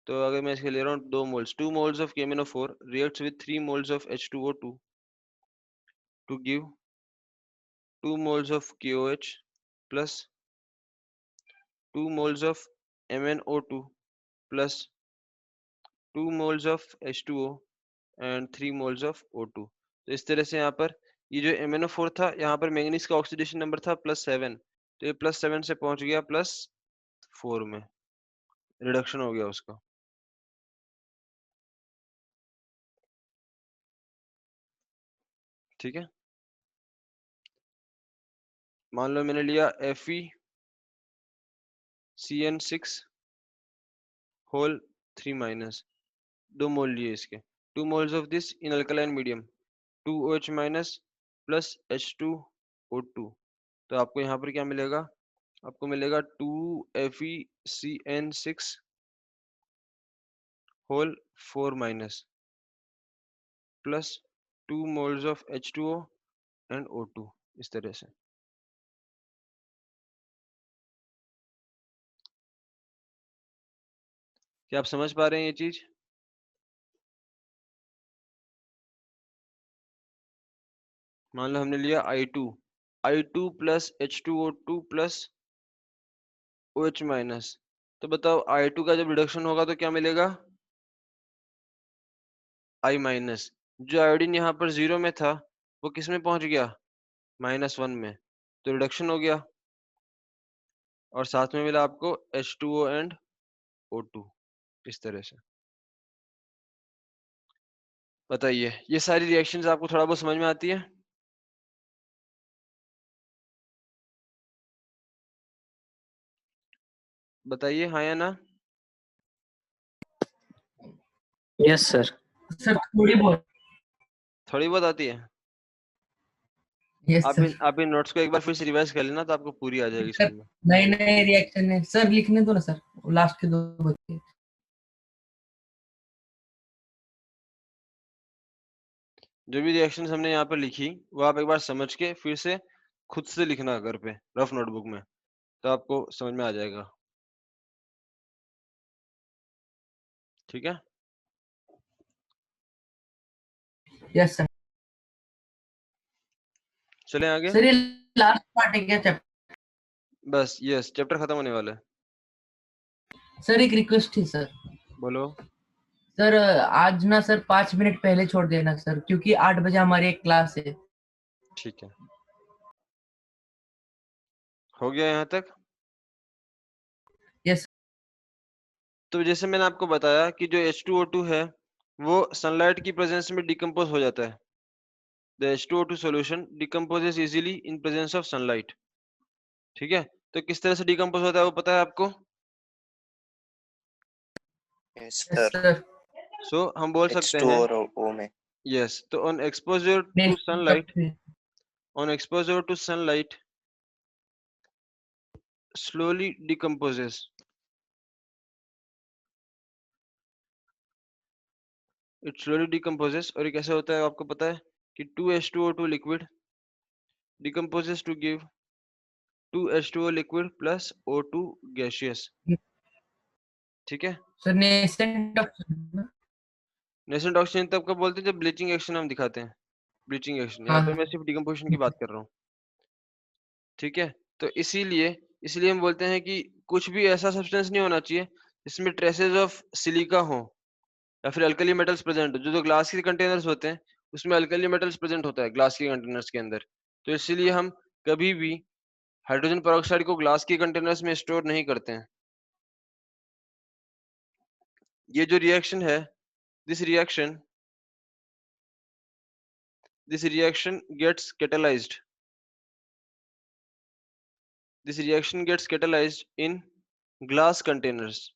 तो अगर मैं इसके ले रहा हूँ 2 moles, 2 moles of KMnO4 reacts with 3 moles of H2O2 to give 2 moles of KOH plus 2 moles of MnO2 plus 2 moles of H2O and 3 moles of O2। तो इस तरह से यहाँ पर ये जो MnO4 था, यहाँ पर मैंगनीज का ऑक्सीडेशन नंबर था +7, तो ये +7 से पहुंच गया +4 में, रिडक्शन हो गया उसका। ठीक है, मान लो मैंने लिया FeCN6 होल 3 2 मोल लिए इसके, 2 moles of this in alkaline medium 2OH minus plus H2O2। तो आपको यहाँ पर क्या मिलेगा? आपको मिलेगा 2FeCN6 whole 4 plus 2 moles of H2O and O2, इस तरह से। क्या आप समझ पा रहे हैं ये चीज? मान लो हमने लिया I2 plus H2O2 plus OH minus, तो बताओ I2 का जब रिडक्शन होगा तो क्या मिलेगा? I minus. जो आयोडीन यहाँ पर 0 में था वो किस में पहुंच गया? -1 में, तो रिडक्शन हो गया, और साथ में मिला आपको H2O एंड O2, इस तरह से। बताइए, ये सारी रिएक्शंस आपको थोड़ा बहुत समझ में आती है? बताइए हाँ या ना। Yes sir. सर थोड़ी बहुत। थोड़ी बहुत आती है। Yes sir. आप इन नोट्स को एक बार फिर से रिवाइज कर लेना तो आपको पूरी आ जाएगी सर समझ में। नए नए रिएक्शन है सर, लिखने दो ना सर, लास्ट के दो बच्चे। जो भी रिएक्शंस हमने यहाँ पर लिखी वो आप एक बार समझ के फिर से खुद से लिखना घर पे रफ नोटबुक में, तो आपको समझ में आ जाएगा। ठीक है, यस सर। चलें आगे। सर ये लास्ट पार्ट है क्या चैप्टर? बस यस, चैप्टर खत्म होने वाला है। सर एक रिक्वेस्ट थी सर। बोलो। सर आज ना सर 5 मिनट पहले छोड़ देना सर, क्योंकि 8 बजे हमारी एक क्लास है। ठीक है, हो गया यहाँ तक? यस। तो जैसे मैंने आपको बताया कि जो H2O2 है वो सनलाइट की प्रेजेंस में डिकम्पोज हो जाता है। The H2O2 solution decomposes easily in presence of sunlight। ठीक है, तो किस तरह से डिकम्पोज होता है वो पता है आपको? Yes yes sir. सर। सो हम बोल सकते H2 हैं और O में। यस, तो on exposure to next sunlight, on exposure to sunlight slowly decomposes। it slowly decomposes और ये कैसे होता है आपको पता है कि 2H2O2 liquid decomposes to give 2H2O liquid plus O2 gaseous। ठीक है, सर नेसेंट नेसेंट ऑक्सीजन तब कब बोलते हैं जब ब्लीचिंग एक्शन हम दिखाते हैं, ब्लीचिंग एक्शन। यहाँ पे हाँ मैं सिर्फ डिकम्पोजिशन की बात कर रहा हूँ। ठीक है, तो इसीलिए इसलिए हम बोलते हैं कि कुछ भी ऐसा सब्सटेंस नहीं होना चाहिए जिसमें ट्रेसेस ऑफ सिलिका हो या फिर अल्कली मेटल्स प्रेजेंट हो। जो ग्लास के कंटेनर्स होते हैं उसमें अल्कली मेटल्स प्रेजेंट होता है ग्लास के कंटेनर्स के अंदर, तो इसीलिए हम कभी भी हाइड्रोजन पेरोक्साइड को ग्लास के कंटेनर्स में स्टोर नहीं करते हैं। ये जो रिएक्शन है, this reaction gets catalysed, this reaction gets catalysed in glass containers.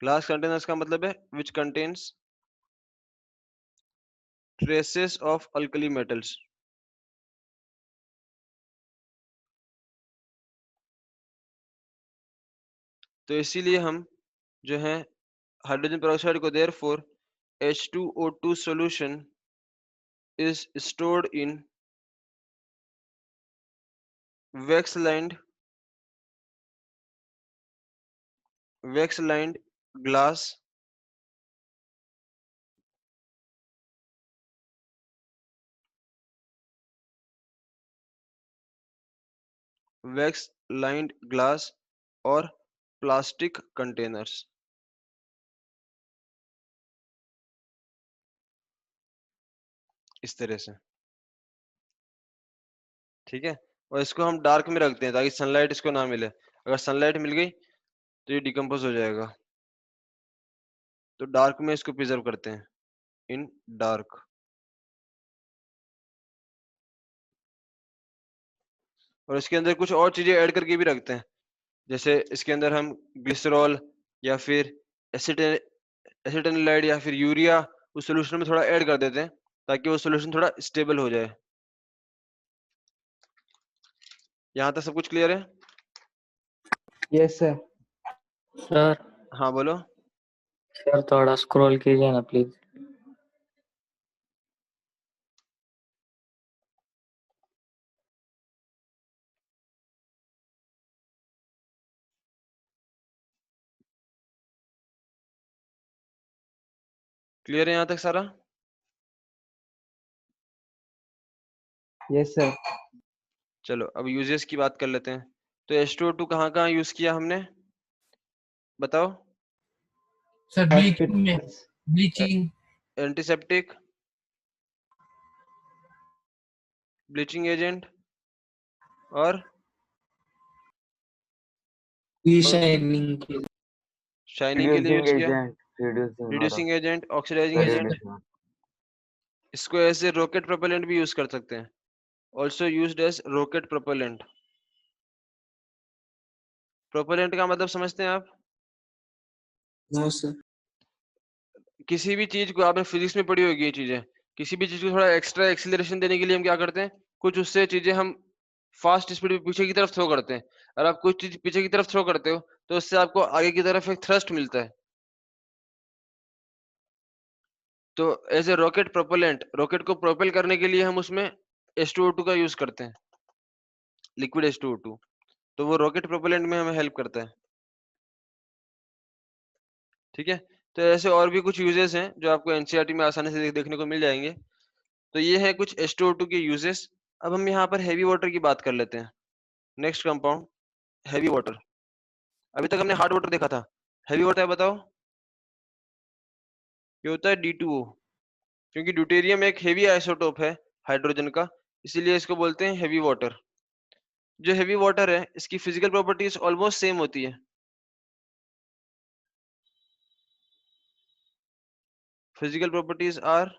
Glass containers का मतलब है which contains traces of alkali metals. तो इसीलिए हम जो है हाइड्रोजन पेरोक्साइड को therefore H2O2 solution is stored in wax lined glass और प्लास्टिक कंटेनर्स। इस तरह से, ठीक है, और इसको हम डार्क में रखते हैं ताकि सनलाइट इसको ना मिले। अगर सनलाइट मिल गई तो ये डिकम्पोज हो जाएगा, तो डार्क में इसको प्रिजर्व करते हैं, इन डार्क। और इसके अंदर कुछ और चीजें ऐड करके भी रखते हैं, जैसे इसके अंदर हम ग्लिसरॉल या फिर एसिटाइलाइड या फिर यूरिया उस सोल्यूशन में थोड़ा ऐड कर देते हैं ताकि वो सोल्यूशन थोड़ा स्टेबल हो जाए। यहाँ तक सब कुछ क्लियर है? Yes sir. सर हाँ बोलो। सर थोड़ा स्क्रॉल कीजिए ना प्लीज। क्लियर है यहाँ तक सारा? Yes sir. चलो अब यूजेस की बात कर लेते हैं। तो H2O2 कहाँ यूज किया हमने, बताओ? सर ब्लीचिंग में, ब्लीचिंग, एंटीसेप्टिक, ब्लीचिंग एजेंट और शाइनिंग के शाइनिंग के लिए यूज किया, reducing reducing agent, oxidising or agent. reducing. इसको ऐसे रॉकेट प्रोपेलेंट भी यूज कर सकते हैं, also used as rocket propellant. Propellant का मतलब समझते हैं आप? No sir. किसी भी चीज को, आपने फिजिक्स में पढ़ी होगी ये चीजें, किसी भी चीज को थोड़ा एक्स्ट्रा एक्सीलरेशन देने के लिए हम क्या करते हैं, कुछ उससे चीजें हम फास्ट स्पीड में पीछे की तरफ थ्रो करते हैं। और आप कुछ चीज पीछे की तरफ थ्रो करते हो तो उससे आपको आगे की तरफ एक थ्रस्ट मिलता है। तो as a rocket propellant, rocket को प्रोपेल करने के लिए हम उसमें H2O2 का यूज करते हैं, लिक्विड H2O2। तो वो रॉकेट प्रोपेलेंट में हमें हेल्प करता है। ठीक है, तो ऐसे और भी कुछ यूजेस हैं जो आपको एनसीईआरटी में आसानी से देखने को मिल जाएंगे। तो ये है कुछ H2O2 के यूजेस। अब हम यहाँ पर हैवी वाटर की बात कर लेते हैं। Next compound heavy water. अभी तक हमने हार्ड वाटर देखा था, हैवी वाटर बताओ। ये होता है D2O, क्योंकि ड्यूटेरियम एक हेवी आइसोटोप है हाइड्रोजन का, इसीलिए इसको बोलते हैं हैवी वाटर। जो हैवी वाटर है इसकी फिजिकल प्रॉपर्टीज ऑलमोस्ट सेम होती है। Physical properties are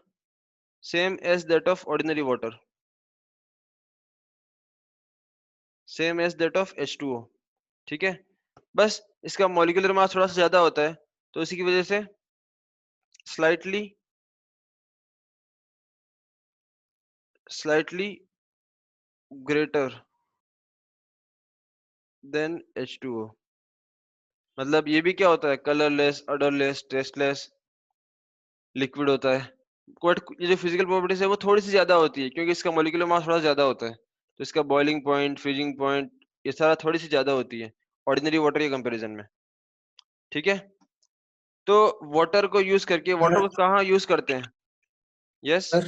same as that of ordinary water, same as that of H2O। ठीक है, बस इसका मॉलिक्यूलर मास थोड़ा सा ज्यादा होता है, तो इसी की वजह से स्लाइटली ग्रेटर देन H2O। मतलब ये भी क्या होता है, कलरलेस, अडरलेस, टेस्टलेस लिक्विड होता है। बट ये जो फिजिकल प्रॉपर्टीज है वो थोड़ी सी ज्यादा होती है, क्योंकि इसका मॉलिक्यूलर मास थोड़ा ज्यादा होता है, तो इसका बॉइलिंग पॉइंट, फ्रीजिंग पॉइंट, ये सारा थोड़ी सी ज्यादा होती है ऑर्डिनरी वाटर के कंपैरिजन में। ठीक है, तो वाटर को यूज करके, वाटर को कहाँ यूज करते हैं? यस सर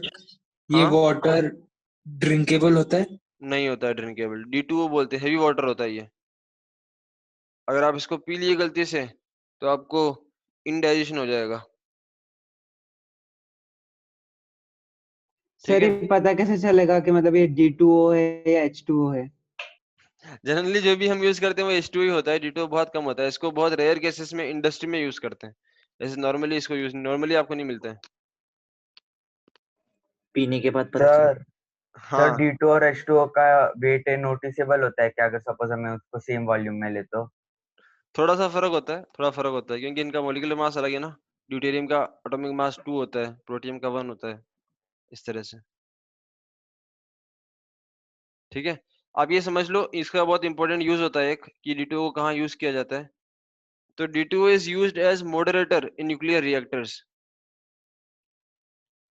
ये हाँ, वाटर ड्रिंकेबल होता है? नहीं होता है ड्रिंकेबल, D2O बोलते हैं, हेवी वाटर होता है ये। अगर आप इसको पी लिए गलती से तो आपको इंडाइजेशन हो जाएगा। ठीक सर है, ये पता कैसे चलेगा कि मतलब ये D2O है या H2O है? जनरली जो भी हम यूज करते हैं वो H2O ही होता है, D2O बहुत कम होता है। इसको बहुत रेयर केसेस में इंडस्ट्री में यूज करते हैं, ऐसे नॉर्मली इसको यूज नॉर्मली आपको नहीं मिलता है। पीने के बाद पता चला। सर हाँ, D2 और H2O का वेट नोटिसेबल होता है क्या, अगर सपोज हमें उसको सेम वॉल्यूम में ले तो? थोड़ा सा फर्क होता है, थोड़ा फर्क होता है, क्योंकि इनका मॉलिक्यूलर मास अलग है ना। ड्यूटेरियम का एटॉमिक मास 2 होता है, प्रोटियम का 1 होता है, इस तरह से। ठीक है, आप ये समझ लो इसका बहुत इंपॉर्टेंट यूज होता है एक, कि D2O को कहाँ यूज किया जाता है। तो D2O is used as moderator in nuclear reactors.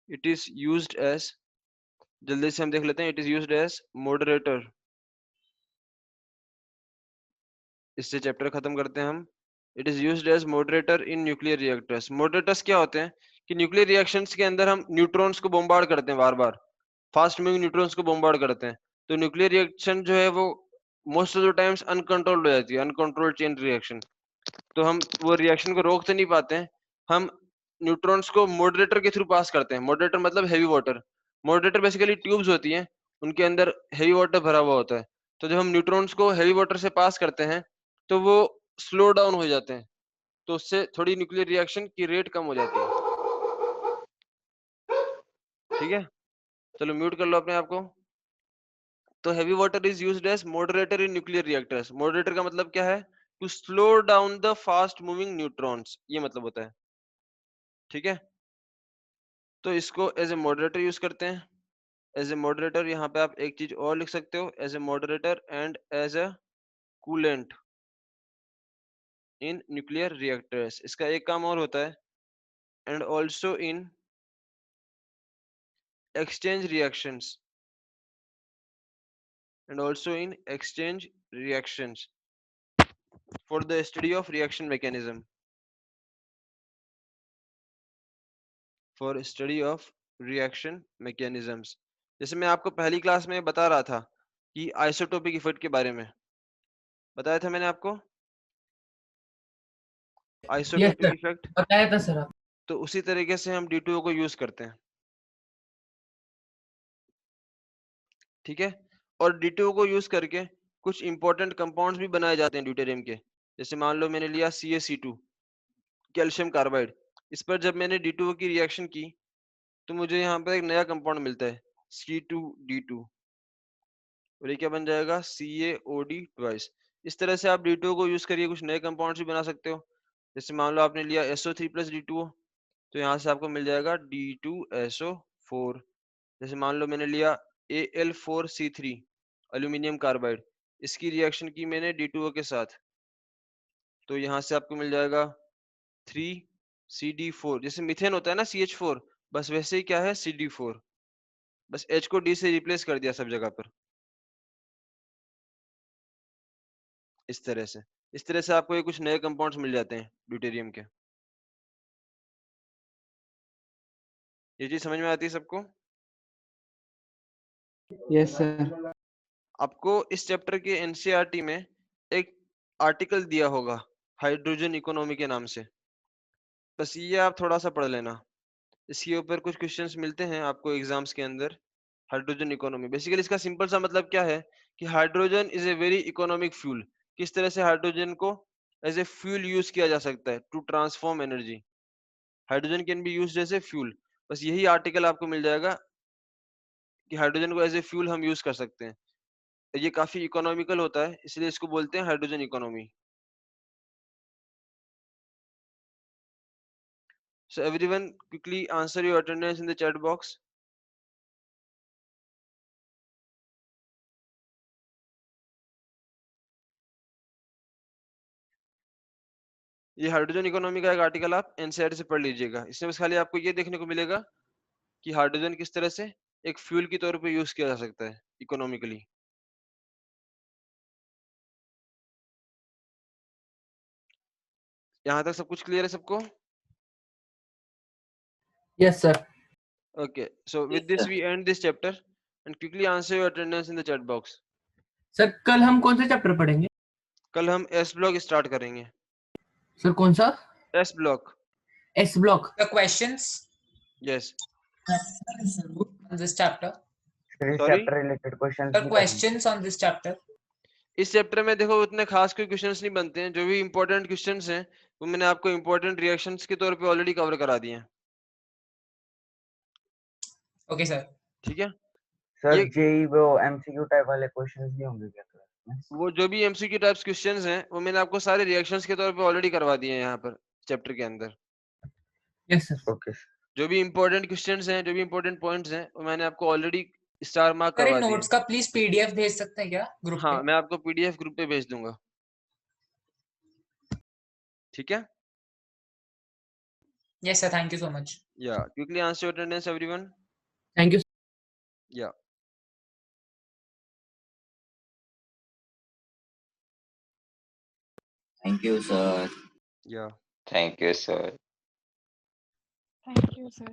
It is used as, जल्दी से हम देख लेते हैं, it is used as moderator। इससे चैप्टर खत्म करते हैं हम। It is used as moderator in nuclear reactors। Moderators क्या होते हैं कि न्यूक्लियर रिएक्शंस के अंदर हम न्यूट्रॉन्स को बॉम्बार्ड करते हैं, बार बार फास्ट मूविंग न्यूट्रॉन्स को बॉम्बार्ड करते हैं। तो न्यूक्लियर रिएक्शन जो है वो most of the times uncontrolled हो जाती है, अनकंट्रोल्ड चेन रिएक्शन। तो हम वो रिएक्शन को रोक तो नहीं पाते हैं, हम न्यूट्रॉन्स को मॉडरेटर के थ्रू पास करते हैं। मॉडरेटर मतलब heavy water. Moderator basically tubes होती हैं, उनके अंदर हैवी वाटर भरा हुआ होता है। तो जब हम न्यूट्रॉन्स को हैवी वाटर से पास करते हैं तो वो स्लो डाउन हो जाते हैं, तो उससे थोड़ी न्यूक्लियर रिएक्शन की रेट कम हो जाती है। ठीक है, चलो म्यूट कर लो अपने आप को। तो heavy water is used as moderator in nuclear reactors. Moderator का मतलब क्या है? To slow down the fast moving neutrons, ये मतलब होता है। ठीक है, तो इसको एज ए मॉडरेटर यूज करते हैं। एज ए मॉडरेटर यहाँ पे आप एक चीज और लिख सकते हो, as a moderator and as a coolant in nuclear reactors. इसका एक काम और होता है, and also in exchange reactions, and also in exchange reactions for the study of reaction mechanism, for study of reaction mechanisms। जैसे मैं आपको पहली क्लास में बता रहा था कि आइसोटोपिक इफेक्ट के बारे में बताया था मैंने आपको, यस आइसोटोपिक सर, इफेक्ट। बताया था सर आप। तो उसी तरीके से हम D2O को यूज करते हैं। ठीक है, और D2O को यूज करके कुछ इंपॉर्टेंट कंपाउंड्स भी बनाए जाते हैं ड्यूटेरियम के। जैसे मान लो मैंने लिया CaC2, कैल्शियम कार्बाइड। इस पर जब मैंने D2O की रिएक्शन की तो मुझे यहाँ पर एक नया कंपाउंड मिलता है C2D2 और ये क्या बन जाएगा CaOD ट्वाइस। इस तरह से आप D2O को यूज करिए कुछ नए कंपाउंड्स भी बना सकते हो। जैसे मान लो आपने लिया SO3 + D2O तो यहाँ से आपको मिल जाएगा D2SO4। जैसे मान लो मैंने लिया Al4C3 एल्यूमिनियम कार्बाइड, इसकी रिएक्शन की मैंने D2O के साथ तो यहाँ से आपको मिल जाएगा 3CD4। जैसे मीथेन होता है ना CH4, बस वैसे ही क्या है CD4, बस H को D से रिप्लेस कर दिया सब जगह पर। इस तरह से आपको ये कुछ नए कंपाउंड्स मिल जाते हैं ड्यूटेरियम के। ये चीज समझ में आती है सबको? Yes sir. आपको इस चैप्टर के एनसीईआरटी में एक आर्टिकल दिया होगा हाइड्रोजन इकोनॉमी के नाम से, बस ये आप थोड़ा सा पढ़ लेना। इसके ऊपर कुछ क्वेश्चंस मिलते हैं आपको एग्जाम्स के अंदर। हाइड्रोजन इकोनॉमी बेसिकली इसका सिंपल सा मतलब क्या है कि hydrogen is a very economic fuel. किस तरह से हाइड्रोजन को एज ए फ्यूल यूज किया जा सकता है to transform energy. Hydrogen can be used as a fuel. बस यही आर्टिकल आपको मिल जाएगा कि हाइड्रोजन को एज ए फ्यूल हम यूज कर सकते हैं। ये काफी इकोनॉमिकल होता है इसलिए इसको बोलते हैं hydrogen economy. So everyone quickly answer your attendance in the chat box. ये हाइड्रोजन इकोनॉमी का एक आर्टिकल आप एनसीईआरटी से पढ़ लीजिएगा। इसमें बस खाली आपको ये देखने को मिलेगा कि हाइड्रोजन किस तरह से एक फ्यूल की तौर पे यूज किया जा सकता है इकोनॉमिकली। यहाँ तक सब कुछ क्लियर है सबको? Yes sir. Okay, so with this we end this chapter and quickly answer your attendance in the chat box. Sir कल हम कौन सा चैप्टर पढ़ेंगे? कल हम S ब्लॉक स्टार्ट करेंगे। सर कौन सा? S block. S block. The questions Yes. on this chapter. Sorry? Chapter related questions The questions on this chapter. इस चैप्टर में देखो उतने खास कोई क्वेश्चंस नहीं बनते हैं। जो भी इंपॉर्टेंट क्वेश्चंस हैं वो मैंने आपको इंपॉर्टेंट रिएक्शंस के तौर पे ऑलरेडी कवर करा दिए हैं। Okay, sir. ठीक है? सर ये जेई वो एमसीक्यू टाइप वाले क्वेश्चंस भी होंगे क्या क्लास में? वो जो भी एमसीक्यू टाइप्स क्वेश्चंस हैं वो मैंने आपको सारे रिएक्शंस के तौर पे ऑलरेडी करवा दिए हैं यहाँ पर चैप्टर के अंदर। Yes sir. ओके जो भी इंपॉर्टेंट क्वेश्चंस हैं, जो भी इंपॉर्टेंट पॉइंट्स हैं वो मैंने आपको ऑलरेडी स्टार मार्क सर करवा इन दिए नोट्स का प्लीज पीडीएफ भेज सकते हैं क्या ग्रुप हाँ पे? मैं आपको पीडीएफ ग्रुप पे भेज दूंगा। ठीक है? Yes, sir. Thank you so much. या quickly answer your attendance everyone. Thank you. या Thank you, sir. या Thank you, sir. Thank you, sir.